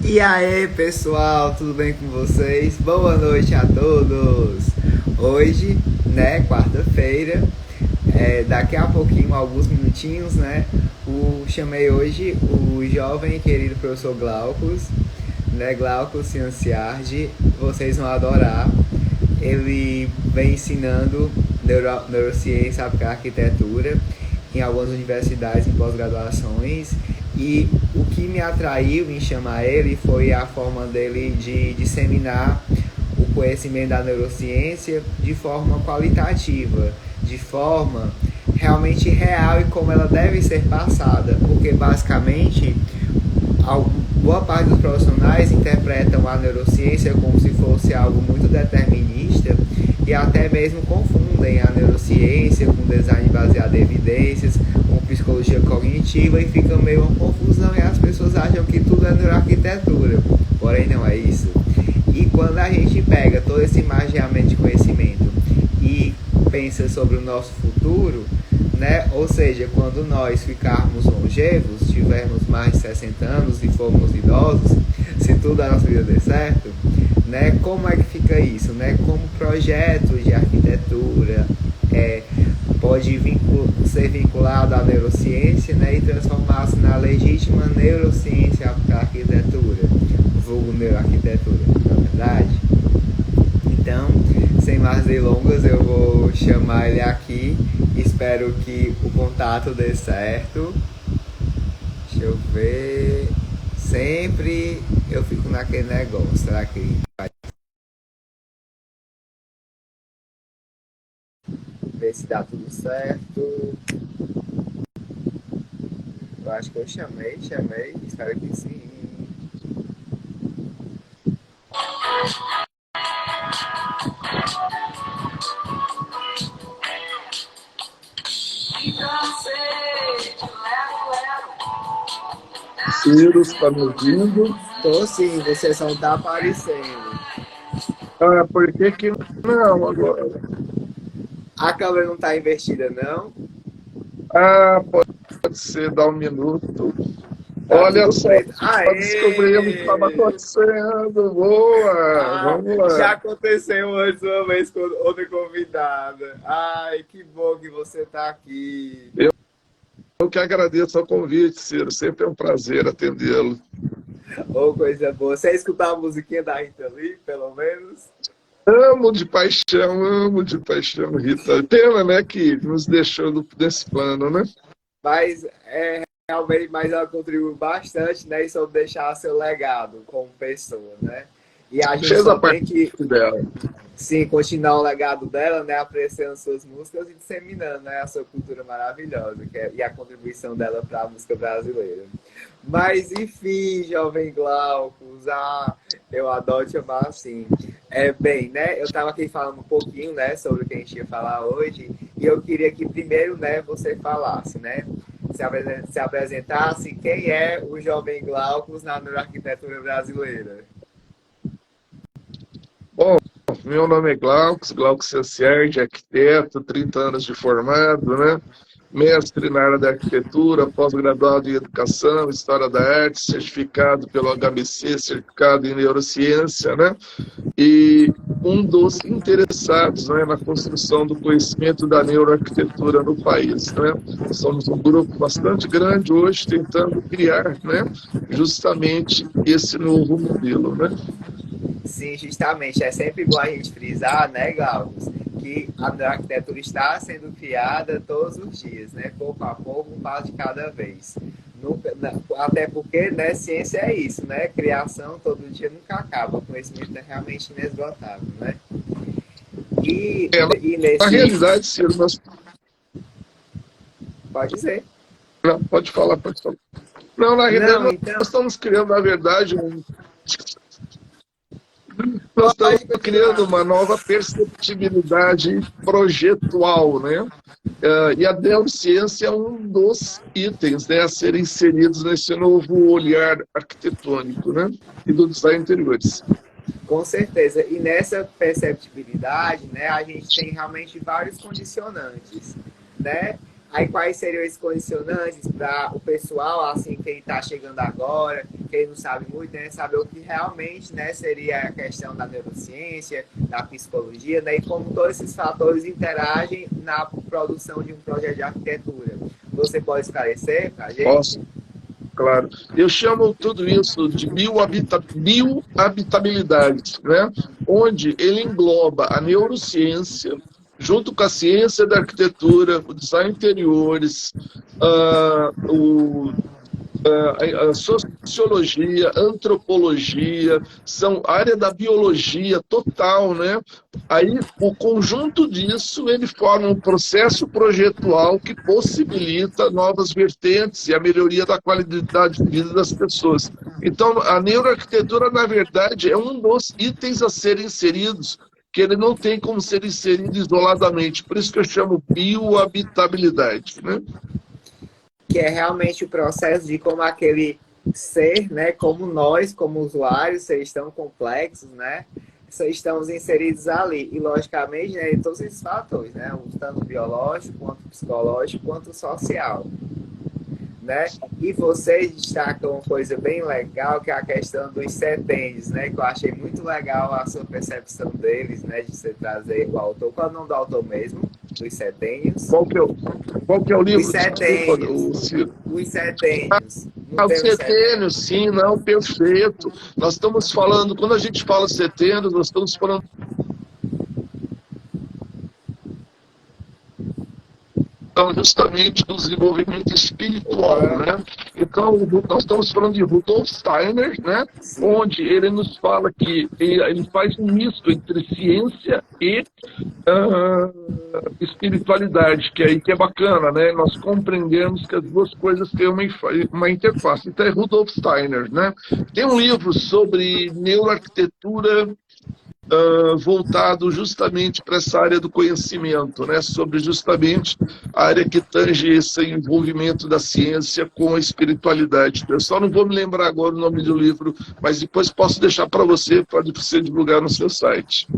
E aí, pessoal, tudo bem com vocês? Boa noite a todos! Hoje, né, quarta-feira, daqui a pouquinho, alguns minutinhos, né, chamei hoje o jovem e querido professor Glaucus, né, Glaucus Cianciardi, vocês vão adorar. Ele vem ensinando neurociência aplicada à arquitetura em algumas universidades em pós-graduações, e o que me atraiu em chamar ele foi a forma dele de disseminar o conhecimento da neurociência de forma qualitativa, de forma realmente real e como ela deve ser passada, porque basicamente boa parte dos profissionais interpretam a neurociência como se fosse algo muito determinista e até mesmo confundem a neurociência com design baseado em evidências, com psicologia cognitiva, e fica meio uma confusão e as pessoas acham que tudo é neuroarquitetura. Porém, não é isso. E quando a gente pega todo esse imaginamento de conhecimento e pensa sobre o nosso futuro, né? Ou seja, quando nós ficarmos longevos, tivermos mais de 60 anos e formos idosos, se tudo a nossa vida der certo, né? Como é que fica isso, né? Como projetos de arquitetura pode ser vinculado à neurociência, né? E transformar-se na legítima neurociência aplicada à arquitetura, vulgo neuroarquitetura, na verdade. Então, sem mais delongas, eu vou chamar ele aqui. Espero que o contato dê certo. Deixa eu ver. Sempre eu fico naquele negócio. Será que vai ver se dá tudo certo? Eu acho que eu chamei. Espero que sim. Ciro, está me ouvindo? Tô sim, você só não tá aparecendo. Ah, por que que não agora? A câmera não tá invertida, não? Ah, pode ser, dá um minuto. Tá Olha tudo só, preto. descobrimos o que estava Aê! acontecendo. Boa, Ah, vamos lá. já aconteceu antes uma vez com outra convidada. Ai, que bom que você tá aqui. Eu que agradeço ao convite, Ciro. Sempre é um prazer atendê-lo. Oh, coisa boa. Você escutar a musiquinha da Rita Lee, pelo menos? Amo de paixão, Rita. Pena, né, que nos deixou nesse plano, né? Mas realmente, mas ela contribuiu bastante, né? E soube deixar seu legado como pessoa, né? E a gente Fez a só parte tem que, dela. sim, continuar o legado dela, né? Apreciando suas músicas e disseminando, né? A sua cultura maravilhosa e a contribuição dela para a música brasileira. Mas, enfim, jovem Glaucus, eu adoro te chamar assim. Bem, né? Eu estava aqui falando um pouquinho, né? Sobre o que a gente ia falar hoje. E eu queria que primeiro, né? Você falasse, né? Se apresentasse quem é o jovem Glaucus na arquitetura brasileira. Bom, meu nome é Glaucus Cianciardi, arquiteto, 30 anos de formado, né? Mestre na área da arquitetura, pós-graduado em educação, história da arte, certificado pelo HBC, certificado em neurociência, né? E um dos interessados, né, na construção do conhecimento da neuroarquitetura no país, né? Somos um grupo bastante grande hoje tentando criar, né, justamente esse novo modelo, né? Sim, justamente. É sempre bom a gente frisar, né, Glaucus, que a arquitetura está sendo criada todos os dias, né? Pouco a pouco, um passo de cada vez. Nunca, até porque, né, ciência é isso, né? Criação todo dia nunca acaba. O conhecimento é realmente inesgotável, né? E, É, e na nesse... realidade, Ciro, nós... Pode dizer. Não, pode falar, pode falar. Não, na realidade, Não, nós então, estamos criando, na verdade, nós estamos pode criando continuar. uma nova perceptibilidade projetual, né? E a neurociência é um dos itens, né, a serem inseridos nesse novo olhar arquitetônico, né? E do design interiores. Com certeza. E nessa perceptibilidade, né, a gente tem realmente vários condicionantes, né? Aí quais seriam esses condicionantes para o pessoal, assim, quem está chegando agora, quem não sabe muito, né, saber o que realmente, né, seria a questão da neurociência, da psicologia, né, e como todos esses fatores interagem na produção de um projeto de arquitetura. Você pode esclarecer para a gente? Posso, claro. Eu chamo tudo isso de biohabitabilidade, né? Onde ele engloba a neurociência, junto com a ciência da arquitetura, o design interiores, o a sociologia, antropologia, são área da biologia total, né? Aí, o conjunto disso, ele forma um processo projetual que possibilita novas vertentes e a melhoria da qualidade de vida das pessoas. Então, a neuroarquitetura, na verdade, é um dos itens a serem inseridos, que ele não tem como ser inserido isoladamente. Por isso que eu chamo biohabitabilidade, né? Que é realmente o processo de como aquele ser, né, como nós, como usuários, seres tão complexos, né, estamos inseridos ali. E, logicamente, né, em todos esses fatores, né, tanto biológico, quanto psicológico, quanto social. Né? E vocês destacam uma coisa bem legal, que é a questão dos setênios, né? Que eu achei muito legal a sua percepção deles, né? De você trazer o autor. Qual é o nome do autor mesmo? Dos setênios? Qual que é o Os livro? Desculpa, setênios. Ciro. Os setênios. Não Ah, o tem os setênios. setênio, sim, não, perfeito. Nós estamos falando, quando a gente fala setênio, nós estamos falando justamente do desenvolvimento espiritual, Opa, né? Então, nós estamos falando de Rudolf Steiner, né? sim. Onde ele nos fala que ele faz um misto entre ciência e espiritualidade, que aí que é bacana, né? Nós compreendemos que as duas coisas têm uma interface. Então é Rudolf Steiner, né? Tem um livro sobre neuroarquitetura voltado justamente para essa área do conhecimento, né? Sobre justamente a área que tange esse envolvimento da ciência com a espiritualidade. Eu só não vou me lembrar agora o nome do livro, mas depois posso deixar para você, pode você divulgar no seu site.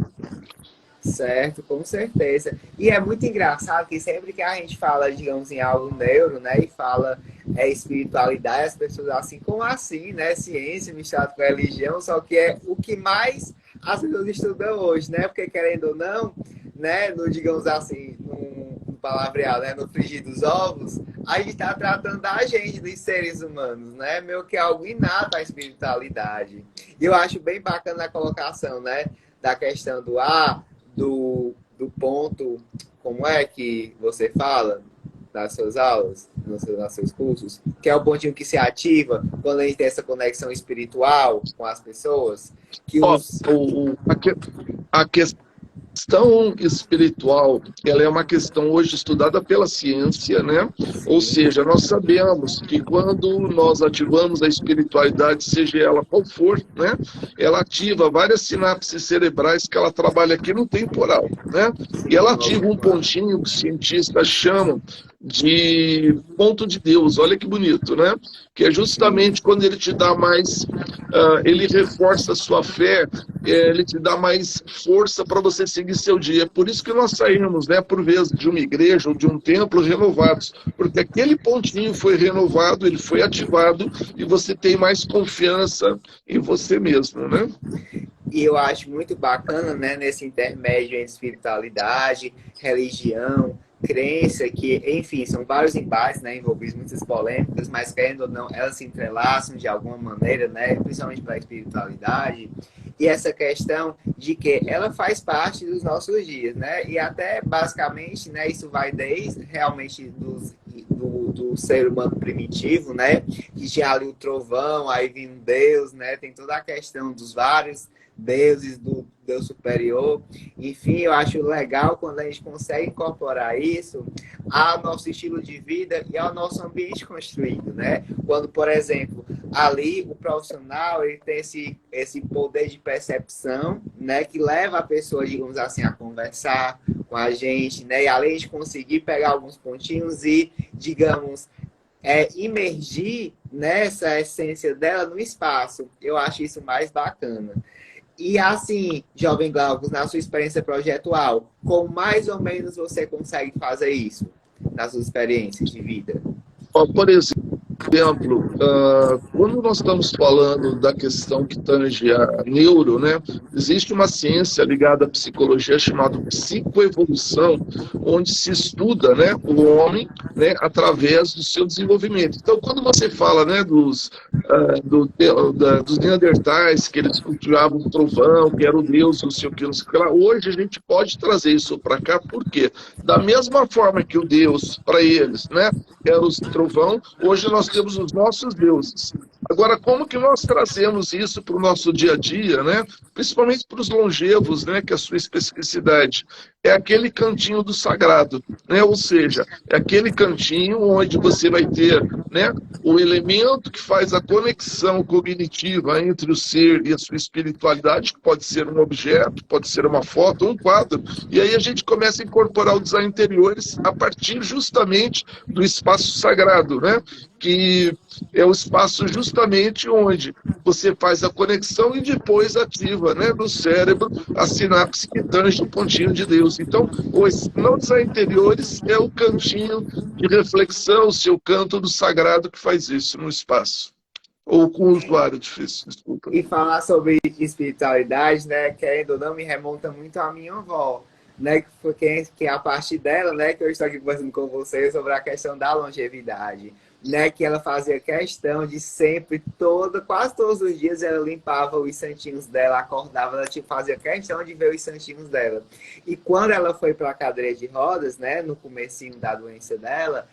Certo, com certeza. E é muito engraçado que sempre que a gente fala, digamos, em algo neuro, né, e fala espiritualidade, as pessoas assim, como assim, né, ciência misturada com religião, só que é o que mais as pessoas estudam hoje, né, porque querendo ou não, né, no, digamos assim, no palavreado, né, no frigir dos ovos, a gente está tratando da gente, dos seres humanos, né, meio que algo inato à espiritualidade. E eu acho bem bacana a colocação, né, da questão do ponto, como é que você fala nas suas aulas, nos seus cursos, que é o pontinho que se ativa quando a gente tem essa conexão espiritual com as pessoas, que Ó, os... a questão espiritual, ela é uma questão hoje estudada pela ciência, né? Ou Sim, seja, nós sabemos que quando nós ativamos a espiritualidade, seja ela qual for, né? Ela ativa várias sinapses cerebrais que ela trabalha aqui no temporal, né? E sim, ela no ativa um temporal. pontinho que os cientistas chamam de ponto de Deus, olha que bonito, né? Que é Sim, justamente quando ele te dá mais, ele reforça a sua fé, ele te dá mais força para você seguir seu dia. É por isso que nós saímos, né, por vezes, de uma igreja ou de um templo renovados, porque aquele pontinho foi renovado, ele foi ativado e você tem mais confiança em você mesmo, né? e eu acho muito bacana, né, nesse intermédio entre espiritualidade, religião, crença, que, enfim, são vários embates, né, envolvidos muitas polêmicas, mas querendo ou não, elas se entrelaçam de alguma maneira, né, principalmente para a espiritualidade, e essa questão de que ela faz parte dos nossos dias, né, e até basicamente, né, isso vai desde realmente do ser humano primitivo, né, que tinha ali o trovão, aí vinha um Deus, né, tem toda a questão dos vários deuses do Deus superior. Enfim, eu acho legal quando a gente consegue incorporar isso ao nosso estilo de vida e ao nosso ambiente construído, né? Quando, por exemplo, ali o profissional ele tem esse poder de percepção, né, que leva a pessoa, digamos assim, a conversar com a gente, né? E além de conseguir pegar alguns pontinhos e, digamos, imergir nessa essência dela no espaço. Eu acho isso mais bacana. E assim, jovem Glaucus, na sua experiência projetual, como mais ou menos você consegue fazer isso? nas suas experiências de vida? Ó, por exemplo, quando nós estamos falando da questão que tange a neuro, né, existe uma ciência ligada à psicologia chamada psicoevolução, onde se estuda, né, o homem, né, através do seu desenvolvimento. Então, quando você fala, né, dos neandertais, que eles cultivavam o trovão, que era o deus, não sei o que, não sei o que lá, hoje a gente pode trazer isso para cá, por quê? Da mesma forma que o deus, para eles, né, era o trovão, hoje nós temos os nossos deuses. Agora, como que nós trazemos isso para o nosso dia a dia, né? Principalmente para os longevos, né? Que é a sua especificidade é aquele cantinho do sagrado, né? Ou seja, é aquele cantinho onde você vai ter, né, o elemento que faz a conexão cognitiva entre o ser e a sua espiritualidade, que pode ser um objeto, pode ser uma foto, um quadro, e aí a gente começa a incorporar o design interiores a partir justamente do espaço sagrado, né? Que é o espaço justamente onde você faz a conexão e depois ativa, né, no cérebro a sinapse que tange o pontinho de Deus. Então, os não design interiores é o cantinho de reflexão, o seu canto do sagrado que faz isso no espaço. Ou com o usuário, difícil, desculpa. E falar sobre espiritualidade, né, querendo ou não, me remonta muito à minha avó, né, que é a partir dela, né, que eu estou aqui conversando com vocês sobre a questão da longevidade, né, que ela fazia questão de sempre, quase todos os dias ela limpava os santinhos dela, acordava, ela fazia questão de ver os santinhos dela. E quando ela foi para a cadeira de rodas, né, no comecinho da doença dela,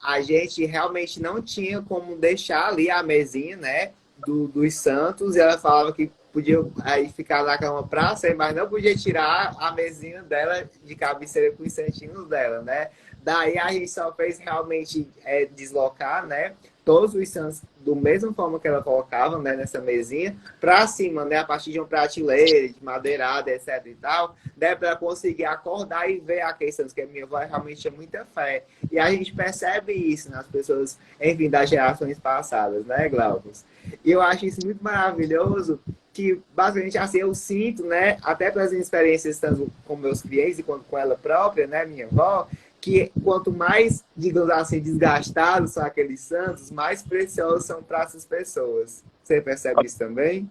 a gente realmente não tinha como deixar ali a mesinha, né, dos santos, e ela falava que podia aí ficar na cama pra sempre, mas não podia tirar a mesinha dela de cabeceira com os santinhos dela, né? Daí a gente só fez realmente deslocar, né, todos os santos do mesma forma que ela colocava, né, nessa mesinha, para cima, né, a partir de uma prateleira, de madeirada, etc e tal, né, para conseguir acordar e ver aqueles santos, que a minha avó realmente tinha muita fé. E a gente percebe isso nas pessoas, enfim, das gerações passadas, né, Glaucus? E eu acho isso muito maravilhoso, que basicamente assim eu sinto, né, até pelas minhas experiências tanto com meus clientes e quanto com ela própria, né, minha avó, que quanto mais, digamos assim, desgastados são aqueles santos, mais preciosos são para essas pessoas. Você percebe isso também?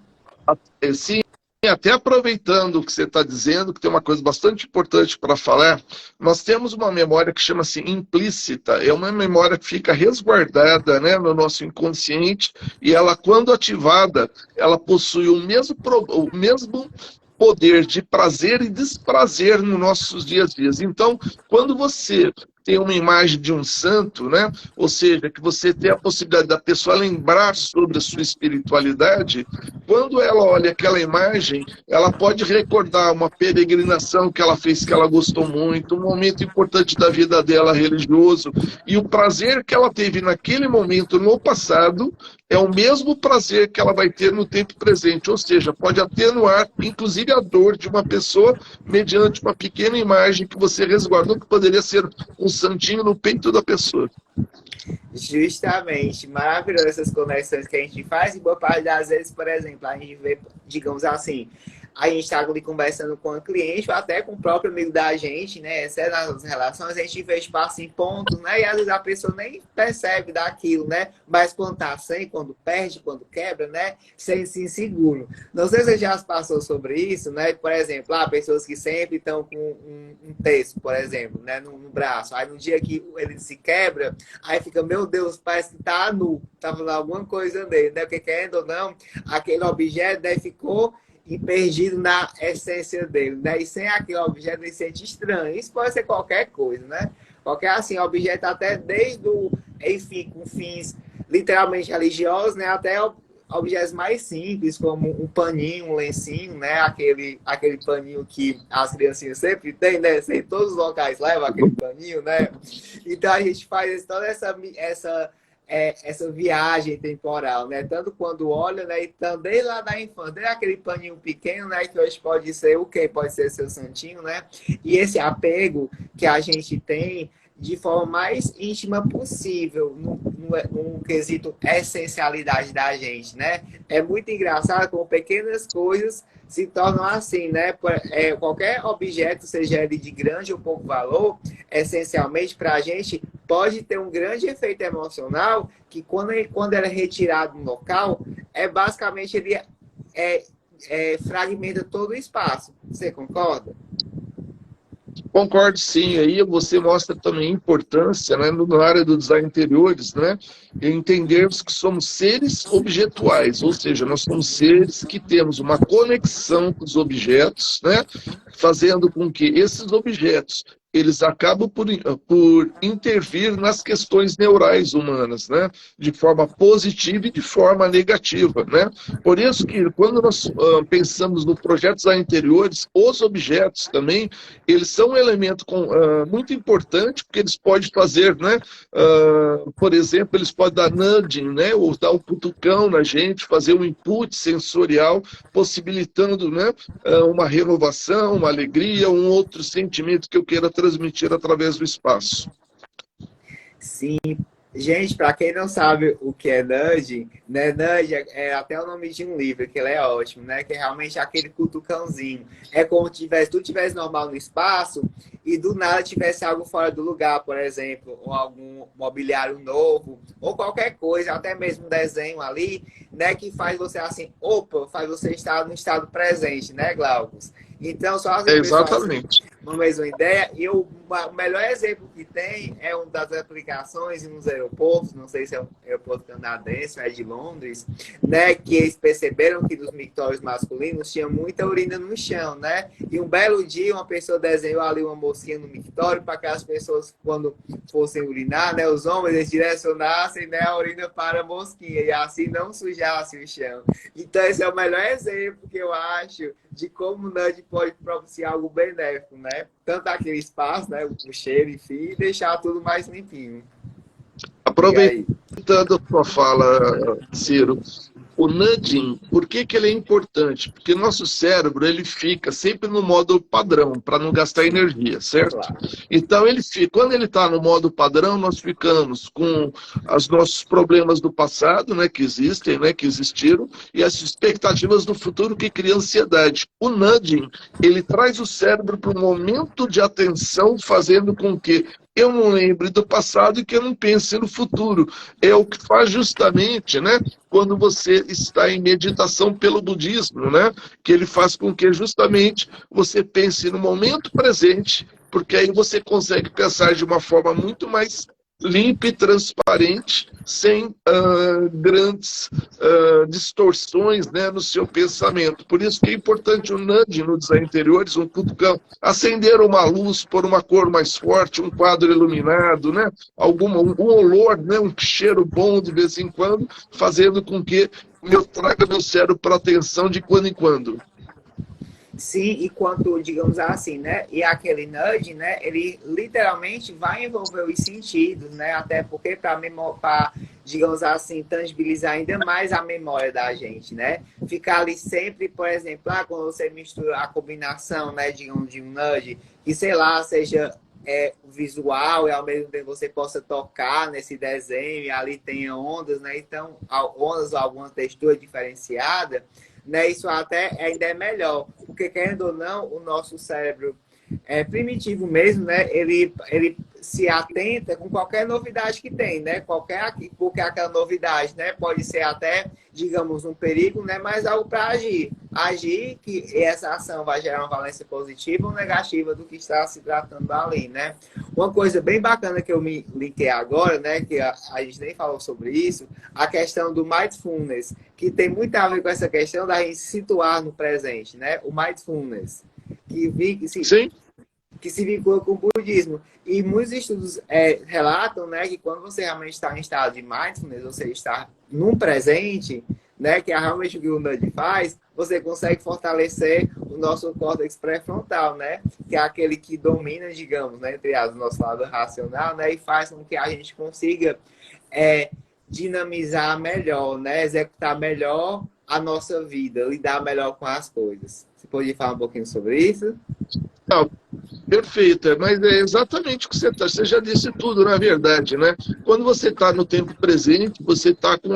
Sim, até aproveitando o que você está dizendo, que tem uma coisa bastante importante para falar, nós temos uma memória que chama-se implícita, é uma memória que fica resguardada, né, no nosso inconsciente, e ela, quando ativada, ela possui o mesmo poder de prazer e desprazer nos nossos dias a dias. Então, quando você tem uma imagem de um santo, né? Ou seja, que você tem a possibilidade da pessoa lembrar sobre a sua espiritualidade, quando ela olha aquela imagem, ela pode recordar uma peregrinação que ela fez, que ela gostou muito, um momento importante da vida dela religioso, e o prazer que ela teve naquele momento no passado é o mesmo prazer que ela vai ter no tempo presente, ou seja, pode atenuar, inclusive, a dor de uma pessoa mediante uma pequena imagem que você resguardou, que poderia ser um santinho no peito da pessoa. Justamente, maravilhoso essas conexões que a gente faz, e boa parte das vezes, por exemplo, a gente vê, digamos assim, a gente está ali conversando com a cliente, ou até com o próprio amigo da gente, né? Nas relações, a gente vê espaço em pontos, né? E às vezes a pessoa nem percebe daquilo, né? Mas quando tá sem, quando perde, quando quebra, né? Sente-se inseguro. Não sei se você já passou sobre isso, né? Por exemplo, pessoas que sempre estão com um texto, por exemplo, né? No braço. Aí no dia que ele se quebra, aí fica, meu Deus, parece que tá nu. Tá falando alguma coisa dele, né? Porque querendo ou não, aquele objeto ficou e perdido na essência dele, né? E sem aquele objeto ele se sente estranho. Isso pode ser qualquer coisa, né? Qualquer, assim, objeto até desde enfim, com fins literalmente religiosos, né? Até objetos mais simples, como um paninho, um lencinho, né? Aquele paninho que as criancinhas sempre têm, né? Em todos os locais levam aquele paninho, né? Então a gente faz toda essa viagem temporal, né? Tanto quando olha, né? Então, desde lá da infância, desde aquele paninho pequeno, né? Que hoje pode ser o quê? Pode ser seu santinho, né? E esse apego que a gente tem de forma mais íntima possível no quesito essencialidade da gente, né? É muito engraçado como pequenas coisas se tornam assim, né? Qualquer objeto, seja ele de grande ou pouco valor, essencialmente para a gente, pode ter um grande efeito emocional que quando ele é retirado do local, basicamente ele é, fragmenta todo o espaço. Você concorda? Concordo, sim. Aí você mostra também a importância, né, na área do design interiores, né, em entendermos que somos seres objetuais, ou seja, nós somos seres que temos uma conexão com os objetos, né, fazendo com que esses objetos eles acabam por intervir nas questões neurais humanas, né, de forma positiva e de forma negativa, né. Por isso que quando nós pensamos no projeto design interiores, os objetos também eles são um elemento muito importante, porque eles podem fazer, né, por exemplo, eles podem dar nudging, né, ou dar um cutucão na gente, fazer um input sensorial, possibilitando, né, uma renovação, uma alegria, um outro sentimento que eu queira transmitir através do espaço. Sim. Gente, para quem não sabe o que é nudging, né? Nudge é até o nome de um livro, que ele é ótimo, né? Que é realmente aquele cutucãozinho. É como se tu tivesse normal no espaço e do nada tivesse algo fora do lugar, por exemplo, ou algum mobiliário novo, ou qualquer coisa, até mesmo um desenho ali, né? Que faz você assim, opa, faz você estar no estado presente, né, Glaucus? Então, só assim, pessoal, assim, Exatamente. uma mesma ideia. E o melhor exemplo que tem é uma das aplicações em uns aeroportos, não sei se é um aeroporto canadense ou é de Londres, né? Que eles perceberam que dos mictórios masculinos tinha muita urina no chão, né? E um belo dia uma pessoa desenhou ali uma mosquinha no mictório para que as pessoas, quando fossem urinar, né? Os homens, eles direcionassem, né, a urina para a mosquinha e assim não sujasse o chão. Então esse é o melhor exemplo que eu acho de como o nudge pode propiciar algo benéfico, né? Tanto aquele espaço, né? O cheiro, enfim, e deixar tudo mais limpinho. Aproveitando a sua fala, Ciro, o nudging, por que ele é importante? Porque nosso cérebro ele fica sempre no modo padrão, para não gastar energia, certo? Claro. Então, quando ele está no modo padrão, nós ficamos com os nossos problemas do passado, né, que existem, né, que existiram, e as expectativas do futuro que cria ansiedade. O nudging, ele traz o cérebro para um momento de atenção, fazendo com que eu não lembre do passado e que eu não pense no futuro. É o que faz justamente, né, quando você está em meditação pelo budismo, né, que ele faz com que justamente você pense no momento presente, porque aí você consegue pensar de uma forma muito mais limpa e transparente, sem grandes distorções, né, no seu pensamento. Por isso que é importante o nudge no design interiores, um cutucão, acender uma luz por uma cor mais forte, um quadro iluminado, né, um olor, né, um cheiro bom de vez em quando, fazendo com que eu traga meu cérebro para atenção de quando em quando. Sim, e quanto, digamos assim, né? E aquele nudge, né? Ele literalmente vai envolver os sentidos, né? Até porque para, digamos assim, tangibilizar ainda mais a memória da gente, né? Ficar ali sempre, por exemplo, quando você mistura a combinação, né? Digamos, de um nudge, que sei lá, seja visual e ao mesmo tempo você possa tocar nesse desenho e ali tenha ondas, né? Então, ondas ou alguma textura diferenciada, né? Isso até ainda é melhor, porque querendo ou não, o nosso cérebro primitivo mesmo, né? Ele se atenta com qualquer novidade que tem, né? Porque aquela novidade, né? Pode ser até, digamos, um perigo, né? Mas algo para agir. Agir que essa ação vai gerar uma valência positiva ou negativa do que está se tratando ali, né? Uma coisa bem bacana que eu me linkei agora, né? Que a gente nem falou sobre isso, a questão do mindfulness, que tem muito a ver com essa questão da gente se situar no presente, né? O mindfulness. Que se vincula com o budismo. E muitos estudos relatam, né, que quando você realmente está em estado de mindfulness, você está num presente, né, que é realmente o que o nudge faz, você consegue fortalecer o nosso córtex pré-frontal, né, que é aquele que domina, digamos, né, entre as, o nosso lado racional, né, e faz com que a gente consiga dinamizar melhor, né, executar melhor a nossa vida, lidar melhor com as coisas. Você pode falar um pouquinho sobre isso? Não, Perfeito, mas é exatamente o que você já disse tudo, na verdade, né? Quando você está no tempo presente, você está com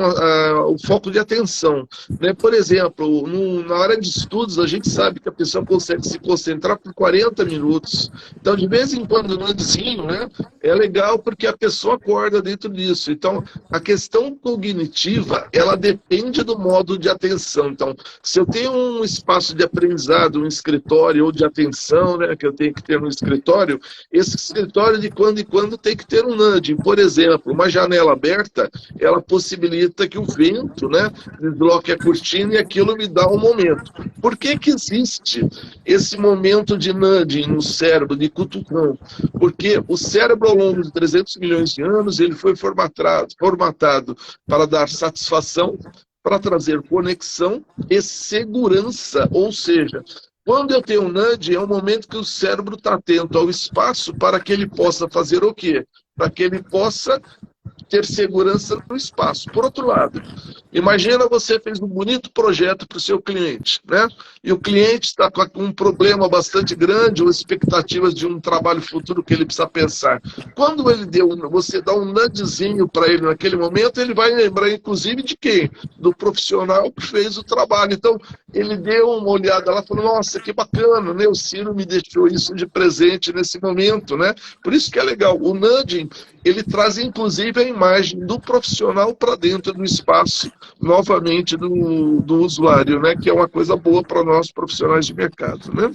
o foco de atenção, né? Por exemplo, na hora de estudos, a gente sabe que a pessoa consegue se concentrar por 40 minutos. Então, de vez em quando, no antezinho, né? É legal porque a pessoa acorda dentro disso. Então, a questão cognitiva, ela depende do modo de atenção. Então, se eu tenho um espaço de aprendizado, um escritório ou de atenção, né? Que eu tenho que ter no escritório, esse escritório de quando em quando tem que ter um nudging. Por exemplo, uma janela aberta, ela possibilita que o vento, né, desloque a cortina e aquilo me dá um momento. Por que que existe esse momento de nudging no cérebro, de cutucão? Porque o cérebro, ao longo de 300 milhões de anos, ele foi formatado para dar satisfação, para trazer conexão e segurança, ou seja, quando eu tenho um nudge, é um momento que o cérebro está atento ao espaço para que ele possa fazer o quê? Para que ele possa ter segurança no espaço. Por outro lado, imagina você fez um bonito projeto para o seu cliente, né? E o cliente está com um problema bastante grande ou expectativas de um trabalho futuro que ele precisa pensar. Quando você dá um nudgezinho para ele naquele momento, ele vai lembrar, inclusive, de quem? Do profissional que fez o trabalho. Então, ele deu uma olhada lá e falou, nossa, que bacana, né? O Ciro me deixou isso de presente nesse momento, né? Por isso que é legal. O nudging, ele traz, inclusive, a imagem do profissional para dentro do espaço, novamente, do usuário, né? Que é uma coisa boa para nós profissionais de mercado, né?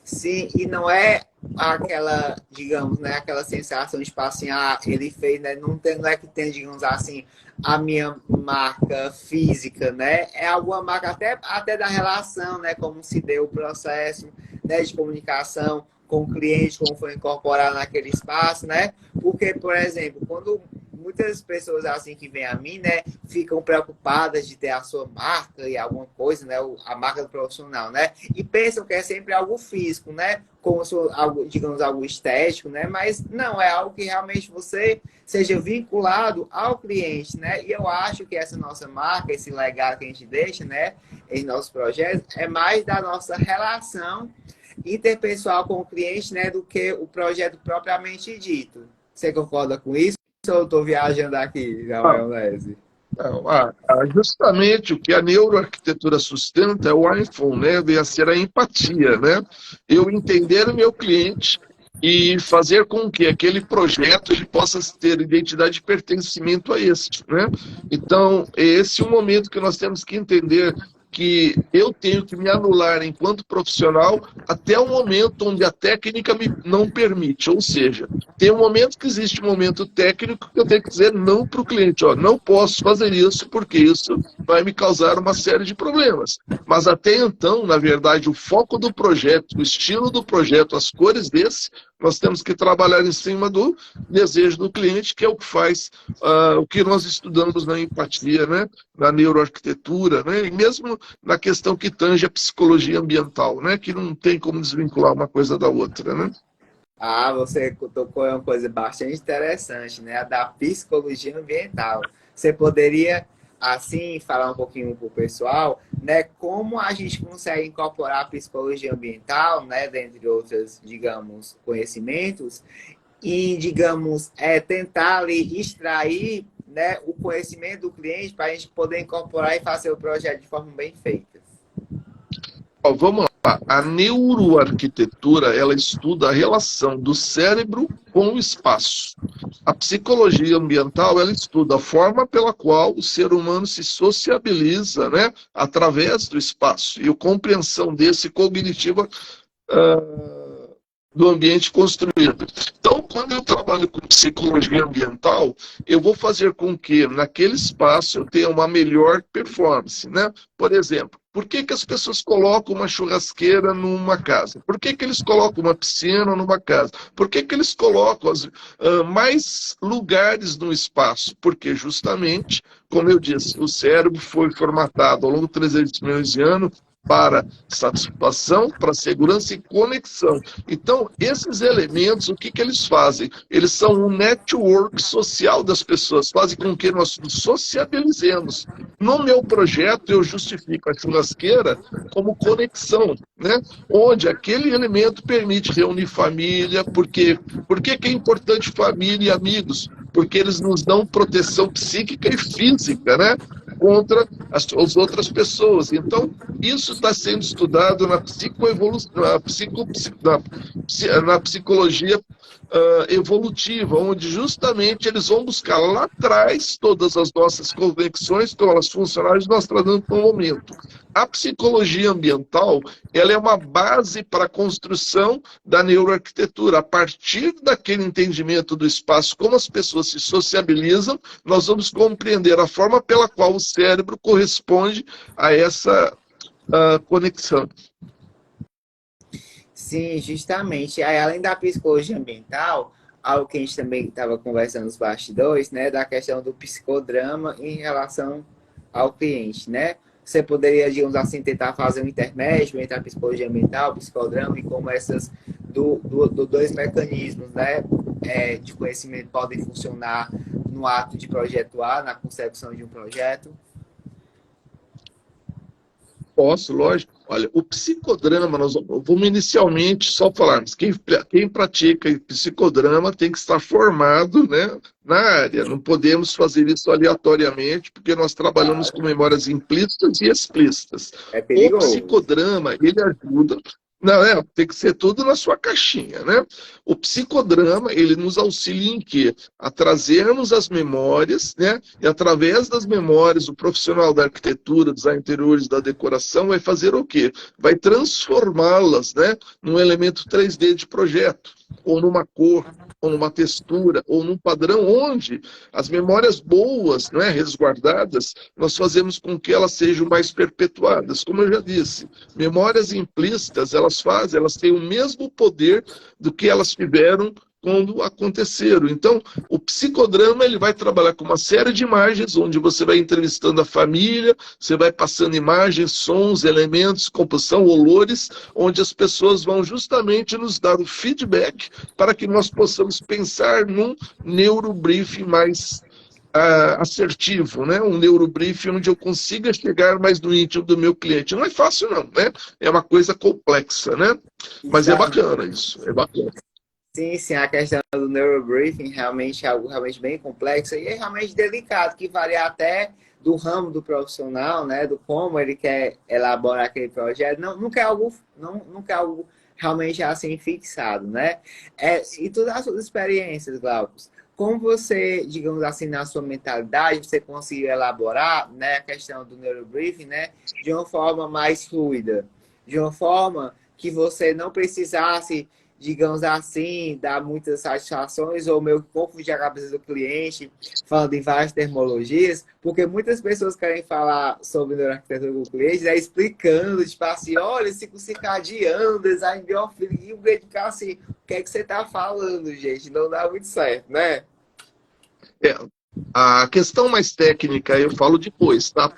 Sim, e não é aquela, digamos, né, aquela sensação de tipo assim, ele fez, né? Não é que tem, digamos assim, a minha marca física, né? É alguma marca até da relação, né? Como se deu o processo, né, de comunicação com o cliente, como foi incorporado naquele espaço, né? Porque, por exemplo, quando muitas pessoas assim que vêm a mim, né, ficam preocupadas de ter a sua marca e alguma coisa, né, a marca do profissional, né, e pensam que é sempre algo físico, né, como se algo, digamos, algo estético, né, mas não, é algo que realmente você seja vinculado ao cliente, né, e eu acho que essa nossa marca, esse legado que a gente deixa, né, em nossos projetos, é mais da nossa relação interpessoal com o cliente, né, do que o projeto propriamente dito. Você concorda com isso? Ou eu estou viajando aqui, na maionese? Não, justamente o que a neuroarquitetura sustenta é o iPhone, né? Vem a ser a empatia, né? Eu entender o meu cliente e fazer com que aquele projeto ele possa ter identidade de pertencimento a esse, né? Então, esse é o momento que nós temos que entender que eu tenho que me anular enquanto profissional até o momento onde a técnica me não permite. Ou seja, tem um momento que existe um momento técnico que eu tenho que dizer não para o cliente. Ó, não posso fazer isso porque isso vai me causar uma série de problemas. Mas até então, na verdade, o foco do projeto, o estilo do projeto, as cores desse, nós temos que trabalhar em cima do desejo do cliente, que é o que faz o que nós estudamos na empatia, né? Na neuroarquitetura, né? E mesmo na questão que tange a psicologia ambiental, né? Que não tem como desvincular uma coisa da outra, né? Você tocou em uma coisa bastante interessante, né? A da psicologia ambiental. Você poderia, assim, falar um pouquinho para o pessoal, né? Como a gente consegue incorporar a psicologia ambiental, né? Dentre outros, digamos, conhecimentos, e, digamos, tentar ali extrair, né, o conhecimento do cliente para a gente poder incorporar e fazer o projeto de forma bem feita. Ó, vamos lá. A neuroarquitetura, ela estuda a relação do cérebro com o espaço. A psicologia ambiental, ela estuda a forma pela qual o ser humano se sociabiliza, né, através do espaço. E a compreensão desse cognitiva do ambiente construído. Então, quando eu trabalho com psicologia ambiental, eu vou fazer com que naquele espaço eu tenha uma melhor performance, né? Por exemplo, por que as pessoas colocam uma churrasqueira numa casa? Por que eles colocam uma piscina numa casa? Por que eles colocam mais lugares no espaço? Porque justamente, como eu disse, o cérebro foi formatado ao longo de 300 milhões de anos para satisfação, para segurança e conexão. Então, esses elementos, o que eles fazem? Eles são um network social das pessoas, fazem com que nós nos sociabilizemos. No meu projeto, eu justifico a churrasqueira como conexão, né? Onde aquele elemento permite reunir família. Por que é importante família e amigos? Porque eles nos dão proteção psíquica e física, né? Contra as outras pessoas. Então, isso está sendo estudado na na psicologia evolutiva, onde justamente eles vão buscar lá atrás todas as nossas conexões, como elas funcionaram, e nós trazemos para o momento. A psicologia ambiental, ela é uma base para a construção da neuroarquitetura. A partir daquele entendimento do espaço, como as pessoas se sociabilizam, nós vamos compreender a forma pela qual o cérebro corresponde a essa conexão. Sim, justamente. Aí, além da psicologia ambiental, algo que a gente também estava conversando nos bastidores, né, da questão do psicodrama em relação ao cliente, né? Você poderia, digamos assim, tentar fazer um intermédio entre a psicologia ambiental, o psicodrama e como essas dois mecanismos, né, de conhecimento podem funcionar no ato de projetuar, na consecução de um projeto. Posso, lógico. Olha, o psicodrama, nós vamos inicialmente só falarmos, quem pratica psicodrama tem que estar formado, né, na área. Não podemos fazer isso aleatoriamente, porque nós trabalhamos com memórias implícitas e explícitas. É perigoso. O psicodrama, ele ajuda... Não, tem que ser tudo na sua caixinha, né? O psicodrama, ele nos auxilia em quê? A trazermos as memórias, né? E através das memórias, o profissional da arquitetura, dos interiores, da decoração, vai fazer o quê? Vai transformá-las, né, num elemento 3D de projeto, ou numa cor, ou numa textura, ou num padrão, onde as memórias boas, né, resguardadas, nós fazemos com que elas sejam mais perpetuadas. Como eu já disse, memórias implícitas, elas têm o mesmo poder do que elas tiveram quando aconteceram. Então, o psicodrama, ele vai trabalhar com uma série de imagens, onde você vai entrevistando a família, você vai passando imagens, sons, elementos, composição, olores, onde as pessoas vão justamente nos dar o feedback para que nós possamos pensar num neurobriefing mais assertivo, né? Um neurobriefing onde eu consiga chegar mais no íntimo do meu cliente. Não é fácil, não, né? É uma coisa complexa, né? Mas é bacana isso, é bacana. Sim, sim, a questão do neurobriefing realmente é algo realmente bem complexo e é realmente delicado, que varia até do ramo do profissional, né, do como ele quer elaborar aquele projeto. Nunca é algo realmente assim fixado, né? E todas as suas experiências, Glaucus, como você, digamos assim, na sua mentalidade, você conseguiu elaborar, né, a questão do neurobriefing, né, de uma forma mais fluida, de uma forma que você não precisasse, digamos assim, dar muitas satisfações ou meio que confundir a cabeça do cliente falando em várias terminologias, porque muitas pessoas querem falar sobre neuroarquitetura com o cliente, né, explicando, tipo assim, olha, ciclo circadiano, design biofísico, e o cliente fica assim, o que é que você está falando, gente? Não dá muito certo, né? A questão mais técnica eu falo depois, tá?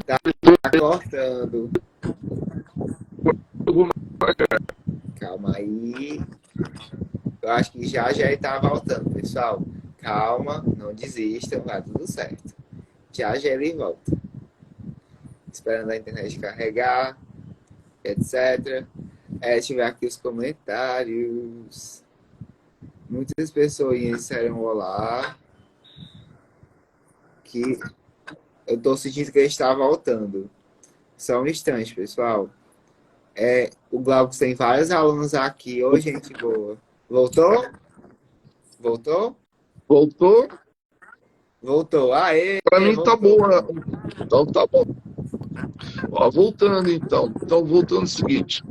Tá cortando. Calma aí. Eu acho que já ele tá voltando, pessoal. Calma, não desistam, vai tudo certo. Já ele volta. Esperando a internet carregar, etc. Deixa eu ver aqui os comentários. Muitas pessoas disseram olá. Que eu tô sentindo que ele está voltando. Só um instante, pessoal. O Glaucus tem vários alunos aqui. Ô, gente boa. Voltou? Voltou? Voltou? Voltou. Aê! Para mim voltou. tá boa. Então tá bom. Ó, voltando então. Então, voltando ao seguinte.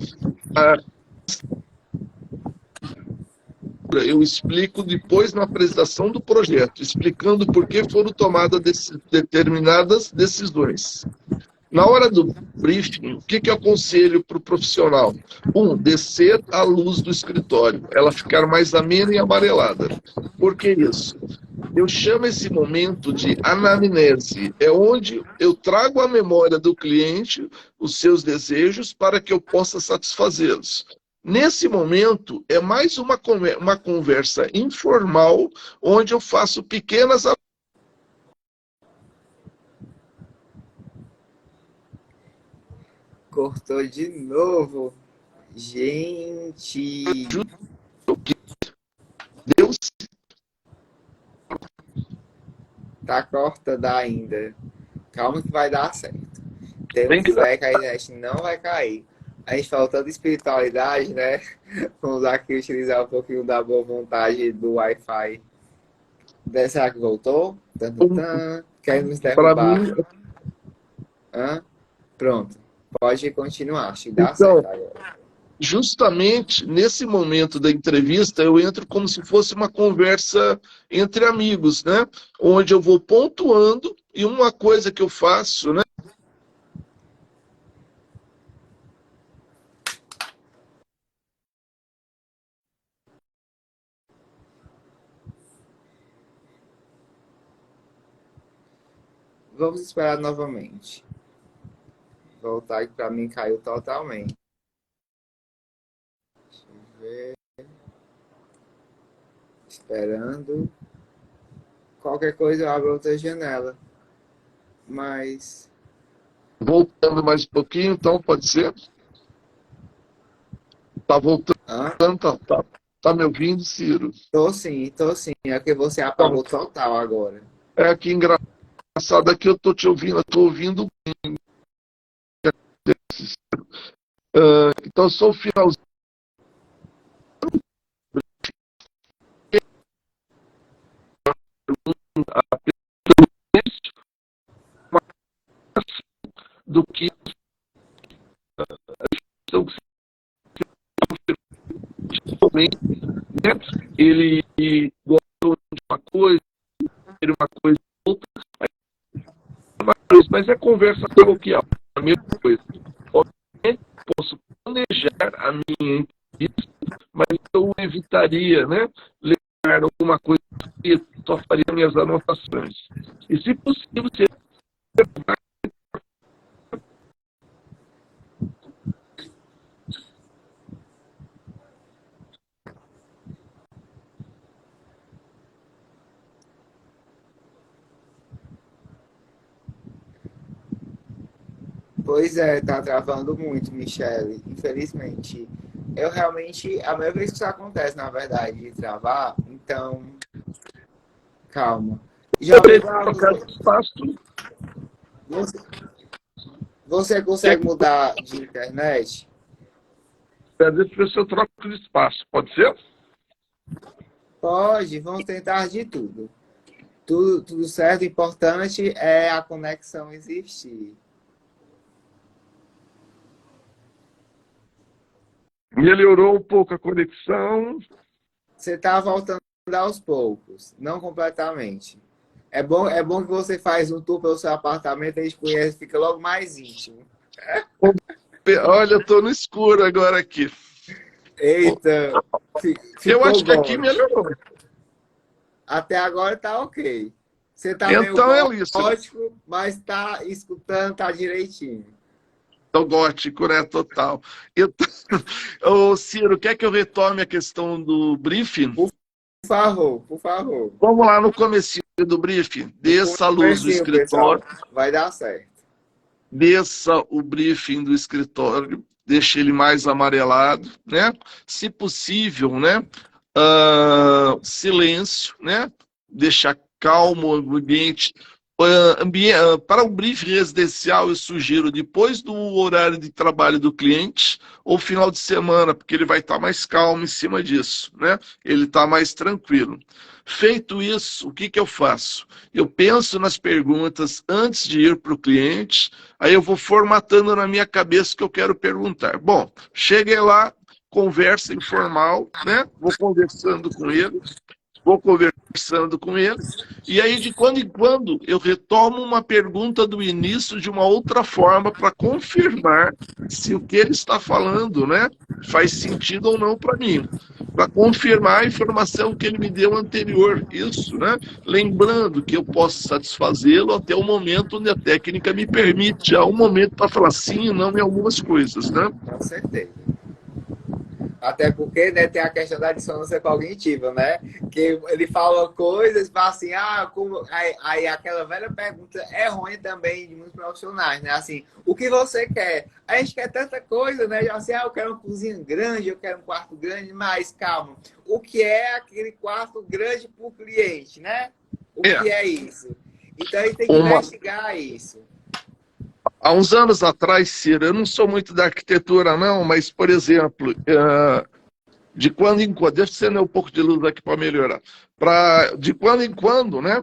Eu explico depois na apresentação do projeto, explicando por que foram tomadas determinadas decisões. Na hora do briefing, o que eu aconselho para o profissional? Descer a luz do escritório, ela ficar mais amena e amarelada. Por que isso? Eu chamo esse momento de anamnese. É onde eu trago à memória do cliente os seus desejos para que eu possa satisfazê-los. Nesse momento, é mais uma conversa informal, onde eu faço pequenas. Cortou de novo. Gente. Deus. Tá cortando ainda. Calma que vai dar certo. Tem Tenho que dar. fé que a internet não vai cair. A gente falou tanto de espiritualidade, né? Vamos aqui utilizar um pouquinho da boa vontade do Wi-Fi. Será que voltou? Tan, tan, tan. Quer nos Para derrubar? mim, Hã? Pronto. Pode continuar. Acho que dá então, certo agora. justamente nesse momento da entrevista, eu entro como se fosse uma conversa entre amigos, né? Onde eu vou pontuando, e uma coisa que eu faço, né? Vamos esperar novamente. Voltar que pra mim caiu totalmente. Deixa eu ver. Esperando. Qualquer coisa eu abro outra janela. Mas. Voltando mais um pouquinho, então, pode ser? Tá voltando, Hã? tá me ouvindo, Ciro? Tô sim, tô sim. É que você Então, apagou total agora. que engraçado aqui, eu tô te ouvindo, eu tô ouvindo. Então, eu sou o finalzinho. Do que né? Ele gostou de uma coisa, ele uma coisa outra, mas é conversa coloquial, a mesma coisa. Obviamente, posso planejar a minha entrevista, mas eu evitaria, né, levar alguma coisa que só faria minhas anotações. E, se possível, você. Pois é, tá travando muito, Michele. Infelizmente. Eu realmente. A maioria vez que isso acontece, na verdade, de travar. Então. Calma. Já Poder trocar você, de espaço, você quer consegue que mudar de internet? deixa eu ver se eu troco de espaço, pode ser? Pode, vamos tentar de tudo. Tudo certo, o importante é a conexão existir. Melhorou um pouco a conexão. Você está voltando aos poucos, não completamente. É bom que você faz um tour pelo seu apartamento, a gente conhece, fica logo mais íntimo. Olha, eu tô no escuro agora aqui. Eita, Eu ficou acho que aqui bom. melhorou. Até agora tá ok. Você tá meio Então é isso. gótico, mas tá escutando, tá direitinho. Tô gótico, né? Total. Ô, Ciro, quer que eu retome a questão do briefing? Por favor, por favor. Vamos lá no comecinho do briefing. Desça a luz do Comecinho, pessoal. escritório. Vai dar certo. Desça o briefing do escritório. Deixe ele mais amarelado, né? Se possível, né? Silêncio, né? Deixar calmo o ambiente. Para o briefing residencial, eu sugiro depois do horário de trabalho do cliente ou final de semana, porque ele vai estar mais calmo em cima disso, né? Ele está mais tranquilo. Feito isso, o que eu faço? Eu penso nas perguntas antes de ir para o cliente, aí eu vou formatando na minha cabeça o que eu quero perguntar. Bom, cheguei lá, conversa informal, né? Vou conversando com ele. vou conversando com ele, e aí de quando em quando eu retomo uma pergunta do início de uma outra forma para confirmar se o que ele está falando, né, faz sentido ou não para mim, para confirmar a informação que ele me deu anterior, isso, né, lembrando que eu posso satisfazê-lo até o momento onde a técnica me permite, há um momento para falar sim e não em algumas coisas, né? Com certeza. Até porque, né, tem a questão da dissonância cognitiva, né? Que ele fala coisas, fala assim, aí aquela velha pergunta é ruim também de muitos profissionais, né? Assim, o que você quer? A gente quer tanta coisa, né? Assim, eu quero uma cozinha grande, eu quero um quarto grande, mas calma. O que é aquele quarto grande para o cliente, né? O É, que é isso? Então, ele tem que uma, investigar isso. há uns anos atrás, Ciro, eu não sou muito da arquitetura, não, mas, por exemplo, de quando em quando, deixa eu acender um pouco de luz aqui para melhorar. De quando em quando, né?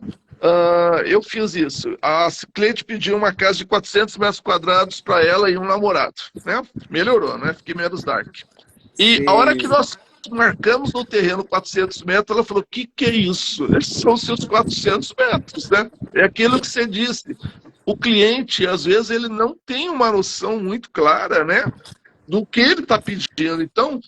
Eu fiz isso. A cliente pediu uma casa de 400 metros quadrados para ela e um namorado, né? Melhorou, né? Fiquei menos dark. E a hora que Sim, nós marcamos no terreno 400 metros, ela falou, que é isso? Esses são os seus 400 metros, né? É aquilo que você disse. O cliente, às vezes, ele não tem uma noção muito clara, né, do que ele está pedindo. Então,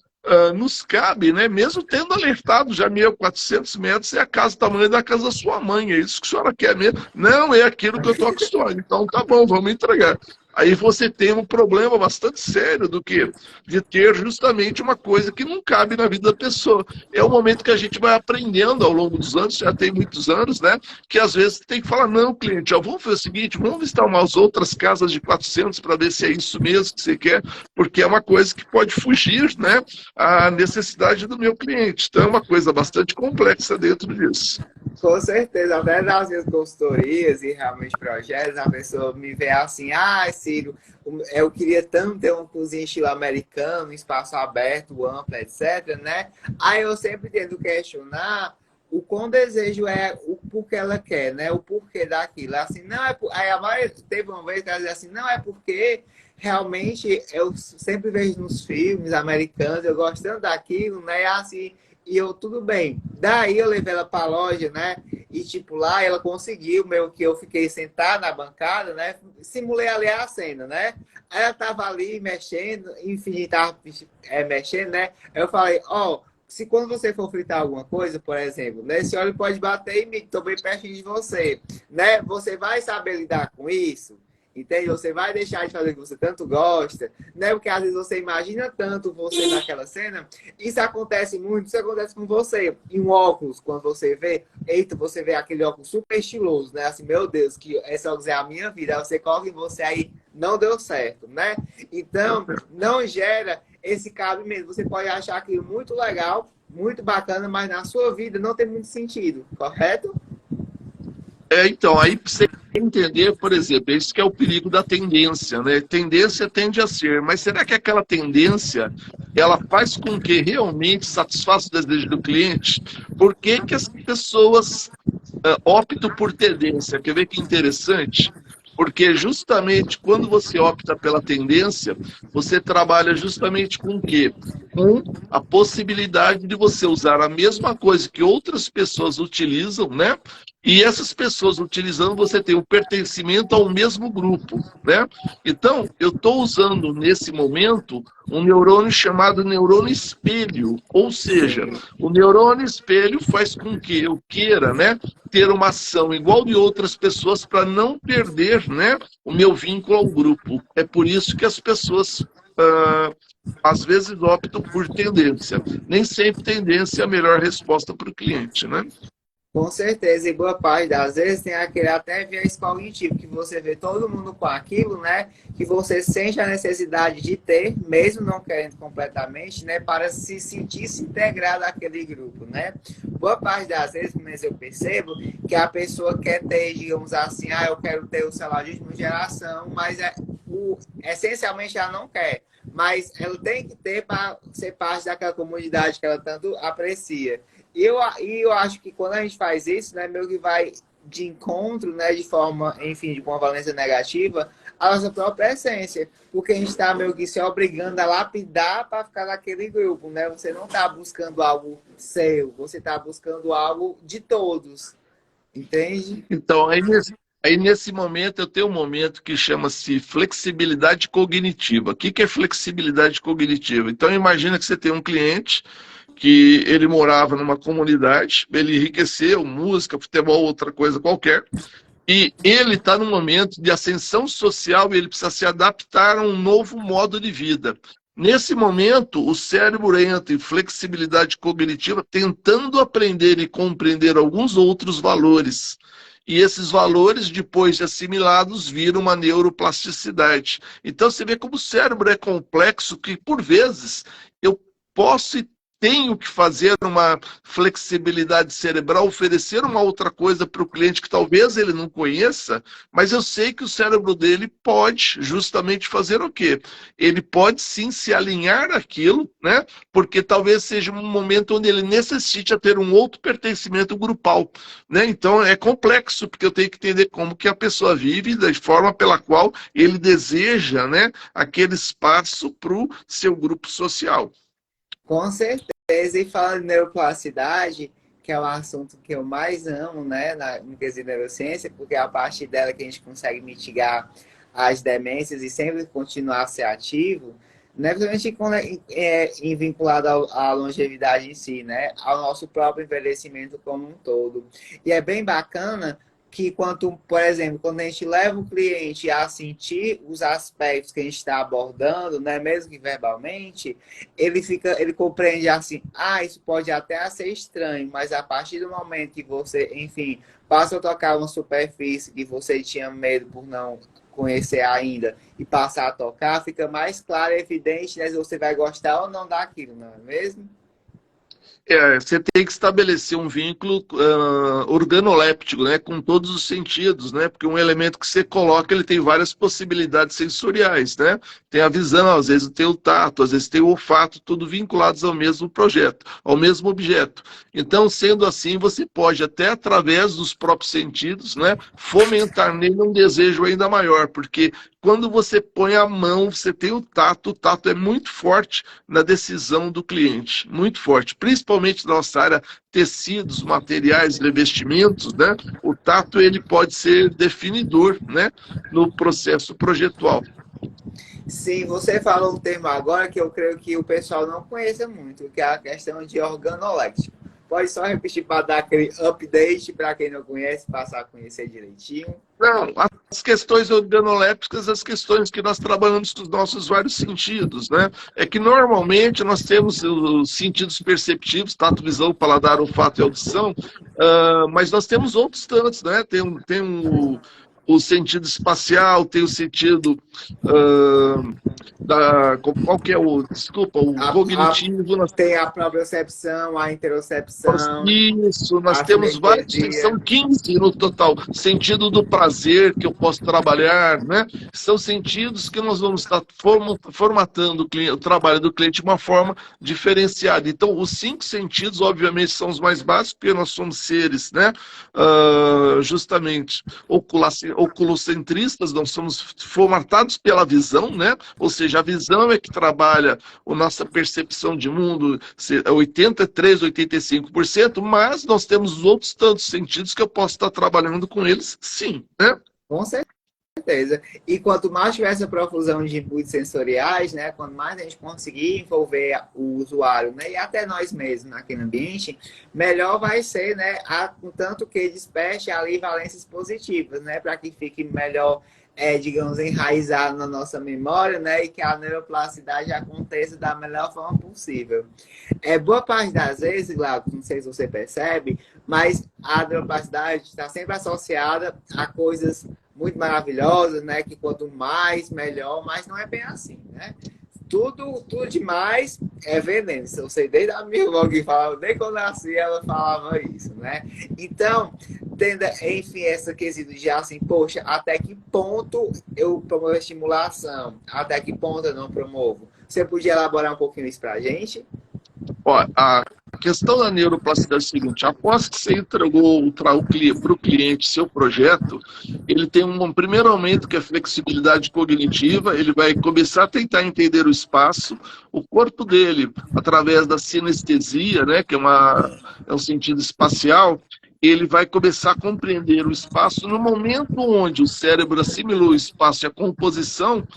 nos cabe, né, mesmo tendo alertado já 1.400 metros, é a casa do tamanho da casa da sua mãe, é isso que a senhora quer mesmo? Não, é aquilo que eu estou acostumado. Então, tá bom, vamos entregar. Aí você tem um problema bastante sério do que de ter justamente uma coisa que não cabe na vida da pessoa. É o momento que a gente vai aprendendo ao longo dos anos, já tem muitos anos, né? Que às vezes tem que falar, não, cliente, ó, vamos fazer o seguinte, vamos visitar umas outras casas de 400 para ver se é isso mesmo que você quer, porque é uma coisa que pode fugir, né, à necessidade do meu cliente. Então é uma coisa bastante complexa dentro disso. com certeza, até nas minhas consultorias e realmente projetos, a pessoa me vê assim, Ciro, eu queria tanto ter uma cozinha estilo americano, espaço aberto, amplo, etc, né? Aí eu sempre tento questionar o quão desejo é, o porquê ela quer, né? O porquê daquilo. Assim, não é por... Aí a maioria teve uma vez que ela dizia assim, não é porque realmente eu sempre vejo nos filmes americanos, eu gosto tanto daquilo, né? Assim, e eu, tudo bem. Daí eu levei ela para a loja, né? E, tipo, lá ela conseguiu, meio que eu fiquei sentado na bancada, né? Simulei ali a cena, né? Aí ela tava ali mexendo, enfim, tava mexendo, né? Aí eu falei, se quando você for fritar alguma coisa, por exemplo, né? Esse óleo pode bater em mim, que estou bem pertinho de você, né? Você vai saber lidar com isso? Entende? Você vai deixar de fazer o que você tanto gosta, né? Porque às vezes você imagina tanto você naquela cena. Isso acontece muito, isso acontece com você. Em um óculos, quando você vê, eita, você vê aquele óculos super estiloso, né? Assim, meu Deus, que esse óculos é a minha vida. Aí você coloca em você, aí não deu certo, né? Então, não gera esse cabimento. Você pode achar aquilo muito legal, muito bacana, mas na sua vida não tem muito sentido, correto? Então, aí pra você entender, por exemplo, isso que é o perigo da tendência, né? Tendência tende a ser, mas será que aquela tendência, ela faz com que realmente satisfaça o desejo do cliente? Por que que as pessoas optam por tendência? Quer ver que interessante? Porque justamente quando você opta pela tendência, você trabalha justamente com o quê? Com a possibilidade de você usar a mesma coisa que outras pessoas utilizam, né? E essas pessoas utilizando, você tem o pertencimento ao mesmo grupo, né? Então, eu estou usando nesse momento um neurônio chamado neurônio espelho, ou seja, Sim. o neurônio espelho faz com que eu queira, né, ter uma ação igual de outras pessoas para não perder, né, o meu vínculo ao grupo. É por isso que as pessoas às vezes optam por tendência. Nem sempre tendência é a melhor resposta para o cliente, né? Com certeza, e boa parte das vezes tem aquele até viés cognitivo, que você vê todo mundo com aquilo, né? Que você sente a necessidade de ter, mesmo não querendo completamente, né? Para se sentir-se integrado àquele grupo, né? Boa parte das vezes, mas eu percebo que a pessoa quer ter, digamos assim, eu quero ter o celular de última geração, mas essencialmente ela não quer. Mas ela tem que ter para ser parte daquela comunidade que ela tanto aprecia. E eu acho que quando a gente faz isso, né, meio que vai de encontro, né, de forma, enfim, de uma valência negativa, a nossa própria essência, porque a gente está meio que se obrigando a lapidar para ficar naquele grupo, né? Você não está buscando algo seu, você está buscando algo de todos, entende? Então, aí nesse momento, eu tenho um momento que chama-se flexibilidade cognitiva. O que que é flexibilidade cognitiva? Então, imagina que você tem um cliente que ele morava numa comunidade, ele enriqueceu, música, futebol, outra coisa qualquer, e ele está num momento de ascensão social e ele precisa se adaptar a um novo modo de vida. Nesse momento, o cérebro entra em flexibilidade cognitiva, tentando aprender e compreender alguns outros valores. E esses valores, depois de assimilados, viram uma neuroplasticidade. Então, você vê como o cérebro é complexo, que, por vezes, eu posso e tenho que fazer uma flexibilidade cerebral, oferecer uma outra coisa para o cliente que talvez ele não conheça, mas eu sei que o cérebro dele pode justamente fazer o quê? Ele pode sim se alinhar àquilo, né? Porque talvez seja um momento onde ele necessite ter um outro pertencimento grupal, né? Então é complexo, porque eu tenho que entender como que a pessoa vive, da forma pela qual ele deseja, né, aquele espaço para o seu grupo social. Com certeza. E falando de neuroplasticidade, que é o assunto que eu mais amo, né, no quesito de neurociência, porque é a partir dela que a gente consegue mitigar as demências e sempre continuar a ser ativo, né, principalmente quando vinculado à longevidade em si, né, ao nosso próprio envelhecimento como um todo. E é bem bacana que por exemplo, quando a gente leva o cliente a sentir os aspectos que a gente está abordando, né, mesmo que verbalmente, ele compreende assim, isso pode até ser estranho, mas a partir do momento que você, enfim, passa a tocar uma superfície que você tinha medo por não conhecer ainda e passar a tocar, fica mais claro e evidente, né, se você vai gostar ou não daquilo, não é mesmo? Você tem que estabelecer um vínculo organoléptico, né, com todos os sentidos, né, porque um elemento que você coloca, ele tem várias possibilidades sensoriais, né, tem a visão, às vezes tem o tato, às vezes tem o olfato, tudo vinculados ao mesmo projeto, ao mesmo objeto. Então, sendo assim, você pode até através dos próprios sentidos, né, fomentar nele um desejo ainda maior, porque quando você põe a mão, você tem o tato é muito forte na decisão do cliente, muito forte, principalmente na nossa área tecidos, materiais, revestimentos, né? O tato ele pode ser definidor, né, no processo projetual. Sim, você falou um termo agora que eu creio que o pessoal não conhece muito, que é a questão de organoléctico. Pode só repetir para dar aquele update para quem não conhece, passar a conhecer direitinho. Não, as questões organolépticas, as questões que nós trabalhamos nos nossos vários sentidos, né? É que normalmente nós temos os sentidos perceptivos, tato, visão, paladar, olfato e audição, mas nós temos outros tantos, né? Tem o sentido espacial, tem o sentido qual que é desculpa, o cognitivo. Tem a propriocepção, a interocepção, Isso, nós a temos vários, sinestesia. são 15 no total. Sentido do prazer que eu posso trabalhar, né? São sentidos que nós vamos estar formatando o trabalho do cliente de uma forma diferenciada. Então, os 5 sentidos, obviamente, são os mais básicos, porque nós somos seres, né? Justamente oculocentristas, nós somos formatados pela visão, né? Ou seja, a visão é que trabalha a nossa percepção de mundo, 83, 85%, mas nós temos os outros tantos sentidos que eu posso estar trabalhando com eles, sim, né? Com certeza. E quanto mais tiver essa profusão de inputs sensoriais, né, quanto mais a gente conseguir envolver o usuário, né, e até nós mesmos naquele ambiente, melhor vai ser, né, tanto que desperte ali valências positivas, né, para que fique melhor, digamos, enraizado na nossa memória, né, e que a neuroplasticidade aconteça da melhor forma possível. Boa parte das vezes, Glauco, não sei se você percebe, mas a neuroplasticidade está sempre associada a coisas muito maravilhosas, né? Que quanto mais, melhor, mas não é bem assim, né? Tudo demais é veneno. Eu sei desde a minha avó que falava, desde quando eu nasci, ela falava isso, né? Então, tendo, enfim, essa quesito de assim, poxa, até que ponto eu promovo a estimulação? Até que ponto eu não promovo? Você podia elaborar um pouquinho isso pra gente? Ó, questão da neuroplasticidade é o seguinte: após que você entregou para o cliente seu projeto, ele tem um primeiro aumento, que é a flexibilidade cognitiva. Ele vai começar a tentar entender o espaço, o corpo dele, através da sinestesia, né, que é um sentido espacial. Ele vai começar a compreender o espaço. No momento onde o cérebro assimilou o espaço e a composição,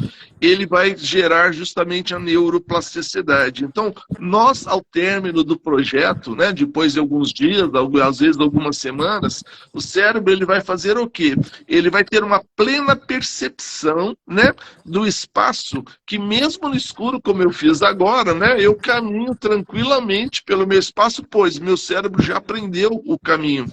ele vai gerar justamente a neuroplasticidade. Então, nós, ao término do projeto, né, depois de alguns dias, às vezes algumas semanas, o cérebro ele vai fazer o quê? Ele vai ter uma plena percepção, né, do espaço, que mesmo no escuro, como eu fiz agora, né, eu caminho tranquilamente pelo meu espaço, pois meu cérebro já aprendeu o caminho.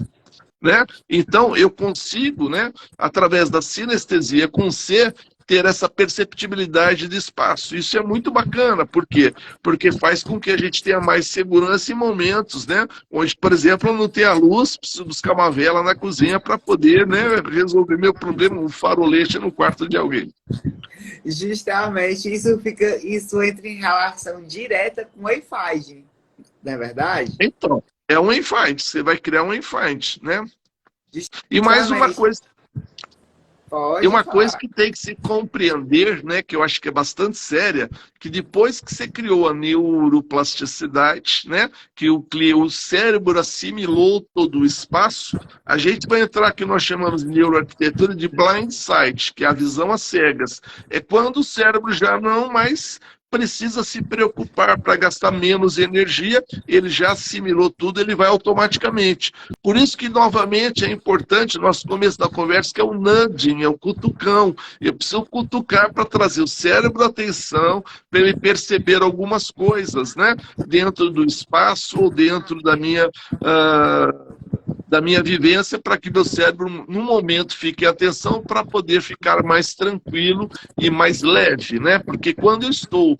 Né? Então, eu consigo, né, através da sinestesia com C, ter essa perceptibilidade de espaço. Isso é muito bacana. Por quê? Porque faz com que a gente tenha mais segurança em momentos, né, onde, por exemplo, eu não tenho a luz, preciso buscar uma vela na cozinha para poder, né, resolver meu problema, um farolete no quarto de alguém. Justamente, isso entra em relação direta com o Wi-Fi, não é verdade? Então, é um Enfant, você vai criar um Enfant, né? E mais uma coisa, coisa que tem que se compreender, né, que eu acho que é bastante séria, que depois que você criou a neuroplasticidade, né, que o cérebro assimilou todo o espaço, a gente vai entrar que nós chamamos de neuroarquitetura de blind sight, que é a visão às cegas. É quando o cérebro já não mais precisa se preocupar para gastar menos energia, ele já assimilou tudo, ele vai automaticamente. Por isso que, novamente, é importante, nosso começo da conversa, que é o nudging, é o cutucão. Eu preciso cutucar para trazer o cérebro à atenção, para ele perceber algumas coisas, né, dentro do espaço ou dentro da minha vivência, para que meu cérebro, no momento, fique em atenção para poder ficar mais tranquilo e mais leve, né? Porque quando eu estou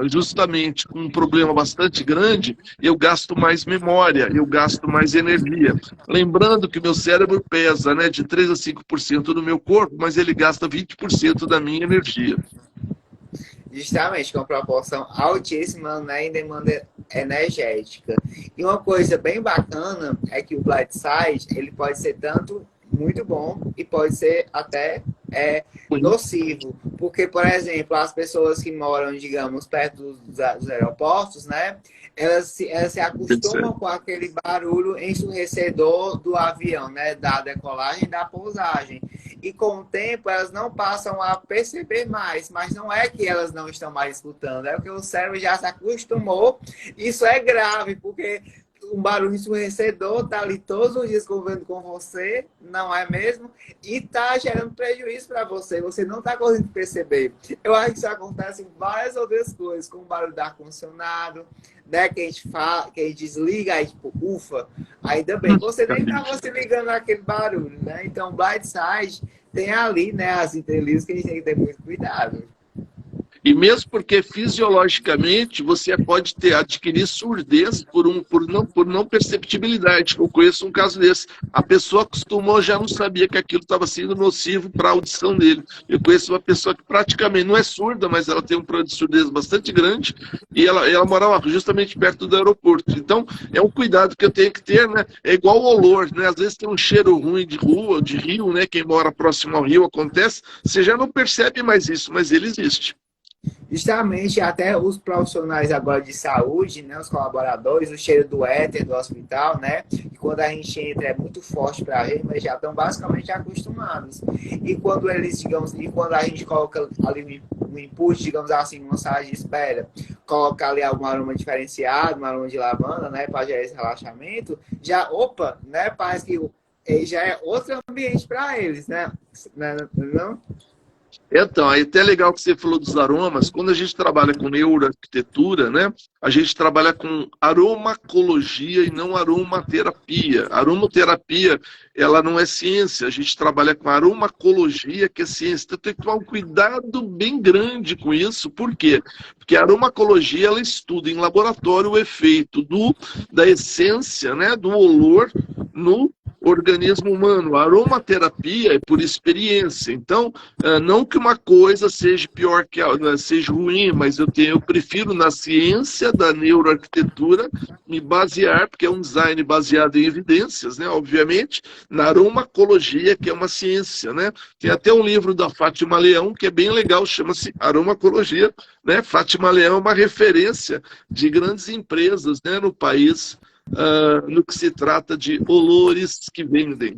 justamente com um problema bastante grande, eu gasto mais memória, eu gasto mais energia. Lembrando que meu cérebro pesa, né, de 3 a 5% do meu corpo, mas ele gasta 20% da minha energia. Justamente, com uma proporção altíssima, né, em demanda energética. E uma coisa bem bacana é que o Blind Sight, ele pode ser tanto muito bom e pode ser até nocivo. Porque, por exemplo, as pessoas que moram, digamos, perto dos aeroportos, né, elas se acostumam com aquele barulho ensurdecedor do avião, né, da decolagem e da pousagem. E com o tempo elas não passam a perceber mais, mas não é que elas não estão mais escutando, é porque o cérebro já se acostumou. Isso é grave, porque um barulho ensurdecedor está ali todos os dias convivendo com você, não é mesmo? E está gerando prejuízo para você, você não está conseguindo perceber. Eu acho que isso acontece em várias outras coisas, como o barulho do ar-condicionado, né, que a gente fala, que a gente desliga, aí tipo, ufa, ainda bem, você nem estava se ligando naquele barulho, né? Então, Blind Sight tem ali, né, as entrelinhas que a gente tem que ter muito cuidado. E mesmo porque fisiologicamente você pode adquirir surdez por não perceptibilidade. Eu conheço um caso desse. A pessoa acostumou, já não sabia que aquilo estava sendo nocivo para a audição dele. Eu conheço uma pessoa que praticamente não é surda, mas ela tem um problema de surdez bastante grande e ela morava justamente perto do aeroporto. Então, é um cuidado que eu tenho que ter, né? É igual o olor, né? Às vezes tem um cheiro ruim de rua, de rio, né? Quem mora próximo ao rio acontece, você já não percebe mais isso, mas ele existe. Justamente, até os profissionais agora de saúde, né, os colaboradores, o cheiro do éter do hospital, né, que quando a gente entra é muito forte para a gente, mas já estão basicamente acostumados. E quando eles, digamos, e quando a gente coloca ali um input, digamos assim, uma sala de espera, coloca ali algum aroma diferenciado, um aroma de lavanda, né, para gerar esse relaxamento, já, opa, né, parece que já é outro ambiente para eles, né, não? Então, aí até legal que você falou dos aromas. Quando a gente trabalha com neuroarquitetura, né, a gente trabalha com aromacologia e não aromaterapia. Aromaterapia, ela não é ciência, a gente trabalha com aromacologia, que é ciência. Então tem que tomar um cuidado bem grande com isso. Por quê? Porque a aromacologia, ela estuda em laboratório o efeito da essência, né, do olor no organismo humano. A aromaterapia é por experiência. Então, não que uma coisa seja pior que a, seja ruim, mas eu prefiro na ciência da neuroarquitetura me basear, porque é um design baseado em evidências, né? Obviamente, na aromacologia, que é uma ciência, né? Tem até um livro da Fátima Leão que é bem legal, chama-se Aromacologia, né? Fátima Leão é uma referência de grandes empresas, né, no país, no que se trata de olores que vendem.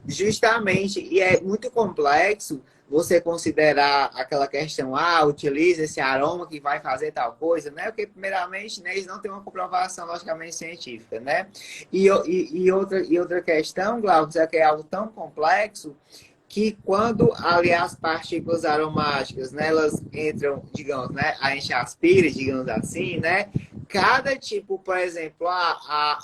Justamente, e é muito complexo você considerar aquela questão, utiliza esse aroma que vai fazer tal coisa, né? Porque, primeiramente, né, eles não têm uma comprovação logicamente científica, né? E outra questão, Glauco, é que é algo tão complexo que quando ali as partículas aromáticas, né, elas entram, digamos, né, a gente aspira, digamos assim, né? Cada tipo, por exemplo, a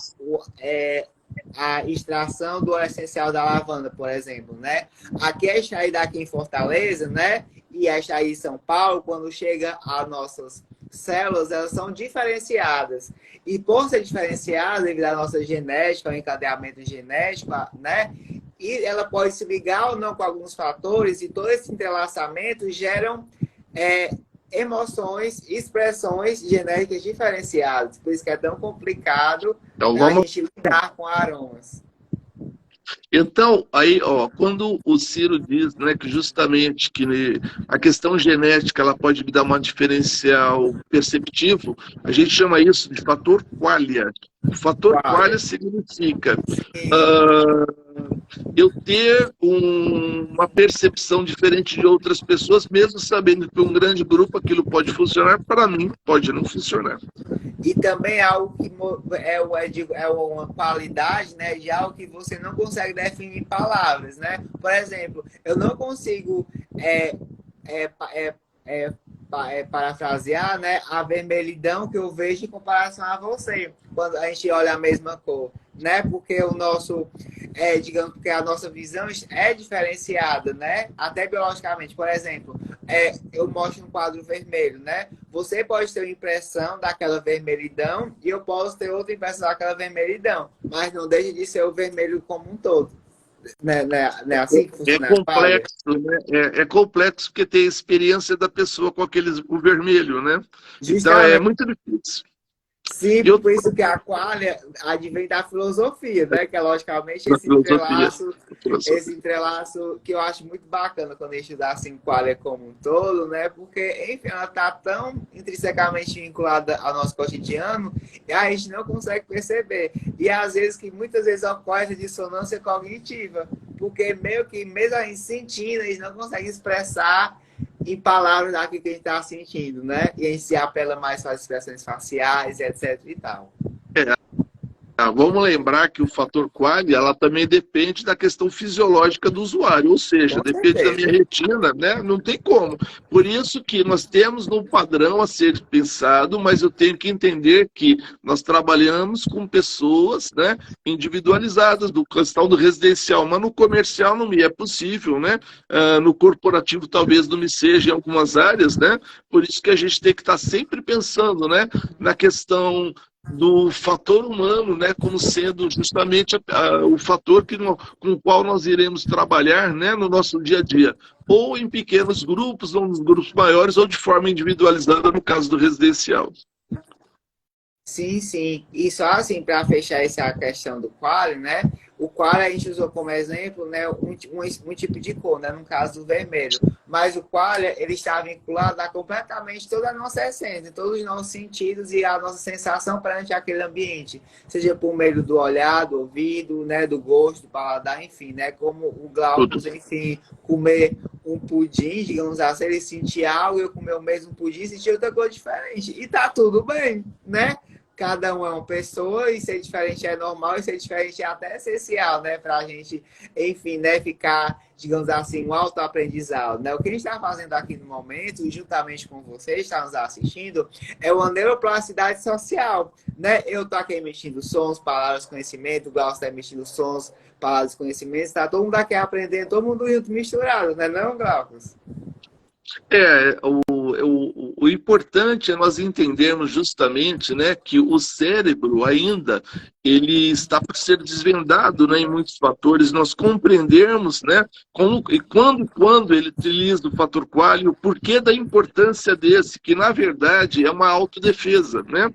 extração do óleo essencial da lavanda, por exemplo, né? Aqui é extraída aqui em Fortaleza, né? E é extraída em São Paulo, quando chega às nossas células, elas são diferenciadas. E por ser diferenciada, devido à nossa genética, ao encadeamento genético, né? E ela pode se ligar ou não com alguns fatores, e todo esse entrelaçamento geram emoções, expressões genéticas diferenciadas. Por isso que é tão complicado Então, a gente lidar com aromas. Então, aí, ó, quando o Ciro diz, né, que justamente que a questão genética ela pode me dar um diferencial perceptivo, a gente chama isso de fator qualia. O fator qualia significa eu ter uma percepção diferente de outras pessoas, mesmo sabendo que para um grande grupo aquilo pode funcionar, para mim pode não funcionar. E também é algo que é uma qualidade, né, de algo que você não consegue definir em palavras, né? Por exemplo, eu não consigo parafrasear, né, a vermelhidão que eu vejo em comparação a você, quando a gente olha a mesma cor, né? Porque o nosso, digamos, que a nossa visão é diferenciada, né? Até biologicamente. Por exemplo, eu mostro um quadro vermelho, né? Você pode ter uma impressão daquela vermelhidão e eu posso ter outra impressão daquela vermelhidão, mas não deixa de ser o vermelho como um todo. Né, assim que funciona é complexo, né? É complexo porque tem a experiência da pessoa com o vermelho, né? Justamente. Então é muito difícil. Sim, por isso que a qualia advém da filosofia, né? Que é logicamente esse entrelaço que eu acho muito bacana quando a gente dá assim qualia como um todo, né? Porque, enfim, ela está tão intrinsecamente vinculada ao nosso cotidiano e a gente não consegue perceber. E às vezes muitas vezes ocorre essa dissonância cognitiva, porque meio que mesmo a gente sentindo, a gente não consegue expressar em palavras daquilo que a gente está sentindo, né? E a gente se apela mais para as expressões faciais, etc e tal. Vamos lembrar que o fator qualia, ela também depende da questão fisiológica do usuário, ou seja, depende da minha retina, né? Não tem como. Por isso que nós temos um padrão a ser pensado, mas eu tenho que entender que nós trabalhamos com pessoas, né, individualizadas, do questão do residencial, mas no comercial não me é possível, né? No corporativo talvez não me seja em algumas áreas, né? Por isso que a gente tem que estar sempre pensando, né, na questão do fator humano, né, como sendo justamente o fator com o qual nós iremos trabalhar, né, no nosso dia a dia, ou em pequenos grupos, ou nos grupos maiores, ou de forma individualizada, no caso do residencial. Sim, sim. E só assim, para fechar essa questão do qualia, né? O qualia a gente usou como exemplo, né, um tipo de cor, né, no caso do vermelho. Mas o qualia, ele está vinculado a completamente toda a nossa essência, todos os nossos sentidos e a nossa sensação perante aquele ambiente. Seja por meio do olhar, do ouvido, né, do gosto, do paladar, enfim, né? Como o Glaucus, enfim, comer um pudim, digamos assim, ele sentir algo, eu comer o mesmo pudim, sentir outra coisa diferente. E tá tudo bem, né? Cada um é uma pessoa e ser diferente é normal e ser diferente é até essencial, né? Pra gente, enfim, né? Ficar, digamos assim, um autoaprendizado, né? O que a gente está fazendo aqui no momento, juntamente com vocês, está nos assistindo, é uma neuroplasticidade social, né? Eu tô aqui emitindo sons, palavras, conhecimento, o Glaucio está emitindo sons, palavras, conhecimentos, está todo mundo aqui aprendendo, todo mundo junto, misturado, né? Não, Glaucio? O importante é nós entendermos justamente, né, que o cérebro ainda ele está por ser desvendado, né, em muitos fatores, nós compreendermos, né, como, e quando ele utiliza o fator qual e o porquê da importância desse, que na verdade é uma autodefesa, né?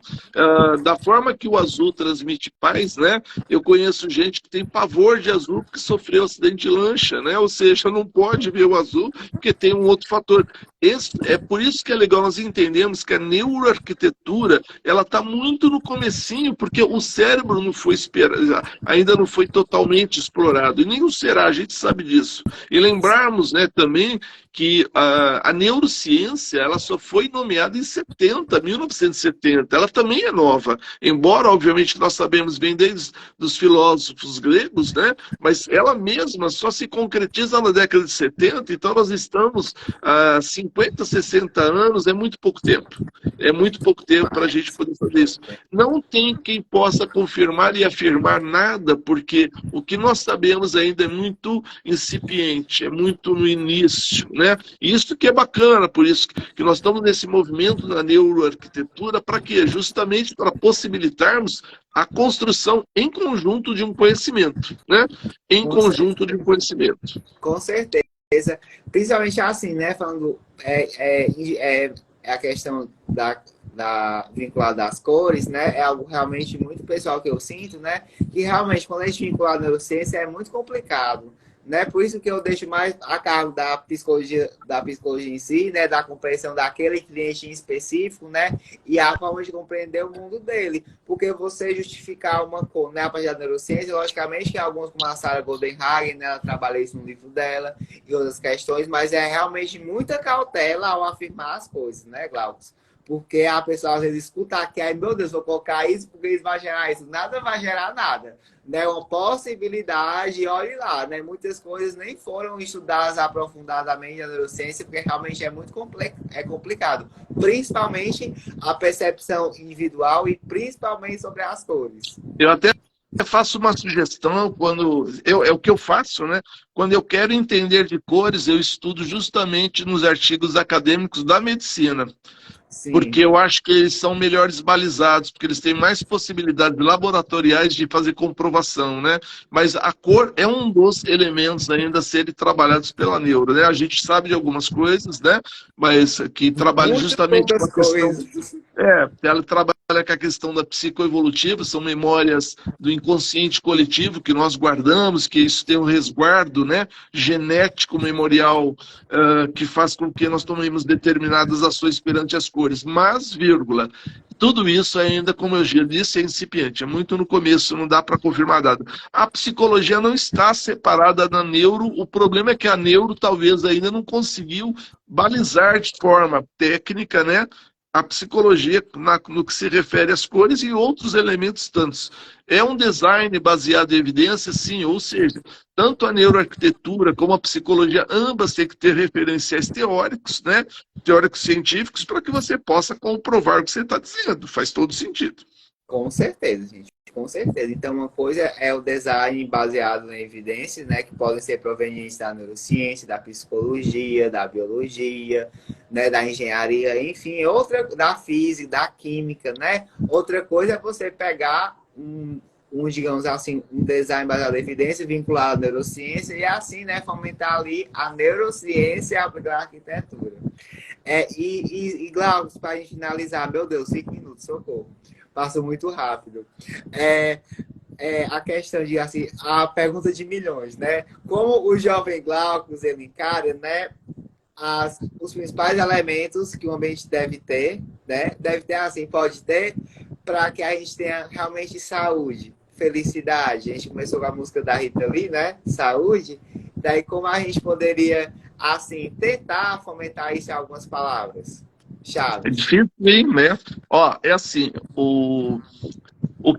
Da forma que o azul transmite paz, né, eu conheço gente que tem pavor de azul porque sofreu um acidente de lancha, né, ou seja, não pode ver o azul porque tem um outro fator. É por isso que é legal nós entendemos que a neuroarquitetura ela está muito no comecinho, porque o cérebro não foi ainda não foi totalmente explorado, e nem o será, a gente sabe disso. E lembrarmos, né, também que a neurociência ela só foi nomeada em 1970, ela também é nova, embora, obviamente, nós sabemos bem desde os filósofos gregos, né, mas ela mesma só se concretiza na década de 70, então nós estamos há 50, 60 anos, é muito pouco tempo. É muito pouco tempo para a gente poder fazer isso. Não tem quem possa confirmar e afirmar nada, porque o que nós sabemos ainda é muito incipiente, é muito no início, né? Isso que é bacana, por isso que nós estamos nesse movimento da neuroarquitetura, para quê? Justamente para possibilitarmos a construção em conjunto de um conhecimento, né? Em conjunto de um conhecimento. Com certeza. Principalmente assim, né? Falando a questão vinculada às cores, né? É algo realmente muito pessoal que eu sinto, né? Que realmente, quando a gente vincula a neurociência, é muito complicado, né? Por isso que eu deixo mais a cargo da psicologia em si, né? Da compreensão daquele cliente em específico, né? E a forma de compreender o mundo dele. Porque você justificar uma cor, né? A partir da neurociência, logicamente que alguns, como a Sarah Goldenhagen, né? Ela trabalha isso no livro dela e outras questões, mas é realmente muita cautela ao afirmar as coisas, né, Glaucus? Porque a pessoa às vezes escuta aqui, aí, meu Deus, vou colocar isso porque isso vai gerar isso. Nada vai gerar nada. Né? Uma possibilidade, olhe lá, né? Muitas coisas nem foram estudadas aprofundadamente na neurociência, porque realmente é muito complicado. Principalmente a percepção individual e principalmente sobre as cores. Eu até faço uma sugestão é o que eu faço, né? Quando eu quero entender de cores, eu estudo justamente nos artigos acadêmicos da medicina. Sim. Porque eu acho que eles são melhores balizados, porque eles têm mais possibilidades laboratoriais de fazer comprovação, né? Mas a cor é um dos elementos ainda a serem trabalhados pela neuro, né? A gente sabe de algumas coisas, né? Mas que trabalha justamente com a questão... ela trabalha com a questão da psicoevolutiva, são memórias do inconsciente coletivo que nós guardamos, que isso tem um resguardo, né, genético, memorial, que faz com que nós tomemos determinadas ações perante as cores. Mas, vírgula, tudo isso ainda, como eu já disse, é incipiente, é muito no começo, não dá para confirmar nada. A psicologia não está separada da neuro, o problema é que a neuro talvez ainda não conseguiu balizar de forma técnica, né, a psicologia no que se refere às cores e outros elementos tantos. É um design baseado em evidência, sim, ou seja, tanto a neuroarquitetura como a psicologia, ambas têm que ter referenciais teóricos, né, teóricos científicos, para que você possa comprovar o que você está dizendo. Faz todo sentido. Com certeza, gente. Com certeza. Então, uma coisa é o design baseado em evidências, né, que podem ser provenientes da neurociência, da psicologia, da biologia, né, da engenharia, enfim, outra da física, da química, né? Outra coisa é você pegar digamos assim, um design baseado em evidência vinculado à neurociência e assim, né, fomentar ali a neurociência e aplicar a arquitetura. E Glaucus, para a gente finalizar, meu Deus, 5 minutos, socorro. Passou muito rápido. A questão de, assim, a pergunta de milhões, né? Como o jovem Glaucus, ele encara, né, os principais elementos que o ambiente deve ter, né? Deve ter, assim, pode ter, para que a gente tenha realmente saúde, felicidade. A gente começou com a música da Rita Lee, né? Saúde. Daí, como a gente poderia, assim, tentar fomentar isso em algumas palavras? Chaves. É difícil, né? Ó, é assim, o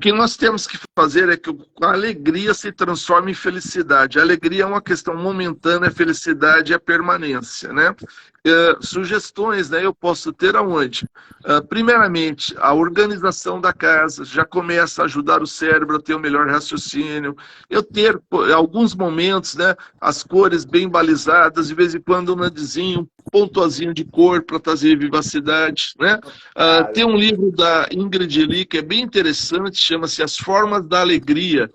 que nós temos que fazer é que a alegria se transforme em felicidade. A alegria é uma questão momentânea, a felicidade é a permanência, né? Sugestões, né, eu posso ter aonde? Primeiramente, a organização da casa já começa a ajudar o cérebro a ter o melhor raciocínio. Eu ter, em alguns momentos, né, as cores bem balizadas, de vez em quando um nadizinho, pontozinho de cor para trazer vivacidade, né? Tem um livro da Ingrid Lee que é bem interessante, chama-se As Formas Ciências da Alegria,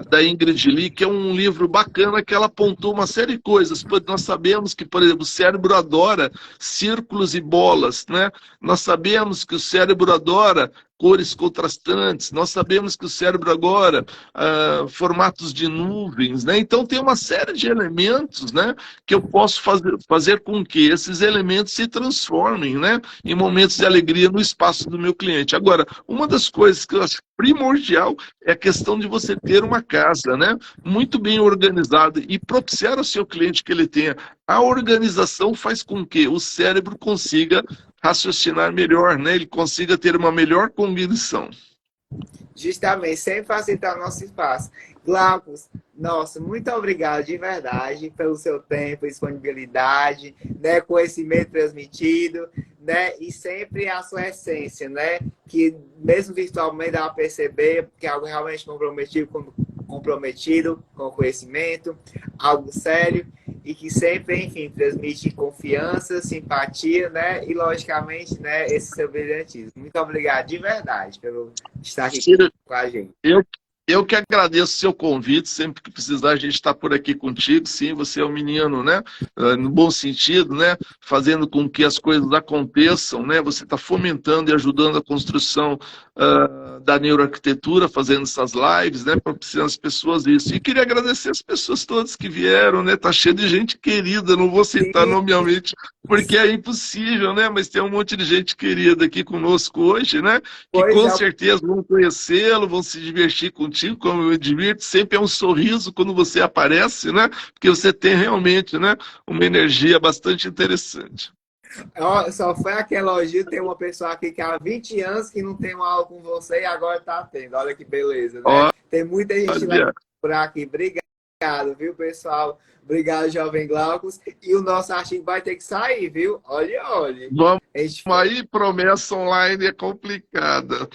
da Ingrid Lee, que é um livro bacana que ela apontou uma série de coisas. Nós sabemos que, por exemplo, o cérebro adora círculos e bolas, né? Nós sabemos que o cérebro adora cores contrastantes, nós sabemos que o cérebro agora, formatos de nuvens, né? Então tem uma série de elementos, né, que eu posso fazer com que esses elementos se transformem, né, em momentos de alegria no espaço do meu cliente. Agora, uma das coisas que eu acho primordial é a questão de você ter uma casa, né, muito bem organizada e propiciar ao seu cliente que ele tenha. A organização faz com que o cérebro consiga raciocinar melhor, né? Ele consiga ter uma melhor cognição. Justamente, sempre facilitar o nosso espaço. Glaucus, nossa, muito obrigado de verdade pelo seu tempo, disponibilidade, né, conhecimento transmitido, né, e sempre a sua essência, né, que mesmo virtualmente dá para perceber que é algo realmente comprometido com o conhecimento, algo sério e que sempre, enfim, transmite confiança, simpatia, né, e logicamente, né, esse seu brilhantismo. Muito obrigado de verdade pelo estar aqui com a gente. Eu que agradeço o seu convite, sempre que precisar a gente está por aqui contigo. Sim, você é um menino, né, no bom sentido, né, fazendo com que as coisas aconteçam, né, você está fomentando e ajudando a construção da neuroarquitetura, fazendo essas lives, né, propiciando as pessoas isso. E queria agradecer as pessoas todas que vieram, né, tá cheio de gente querida, não vou citar nomeadamente, porque é impossível, né, mas tem um monte de gente querida aqui conosco hoje, né, que com certeza vão conhecê-lo, vão se divertir contigo, como eu me divirto. Sempre é um sorriso quando você aparece, né? Porque você tem realmente, né, uma energia bastante interessante. Só foi aquele elogio, tem uma pessoa aqui que há 20 anos que não tem uma aula com você e agora está tendo. Olha que beleza, né? Ó, tem muita gente lá por aqui. Obrigado, viu, pessoal? Obrigado, Jovem Glaucus. E o nosso artigo vai ter que sair, viu? Olha. Vamos aí, promessa online é complicada.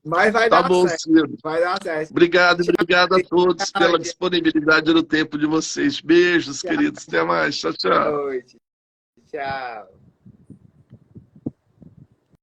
Mas vai tá dar bom, certo. Ciro. Vai dar certo. Obrigado a todos pela disponibilidade no tempo de vocês. Beijos, Tchau. queridos. Até mais. Tchau, tchau. Boa noite. Tchau.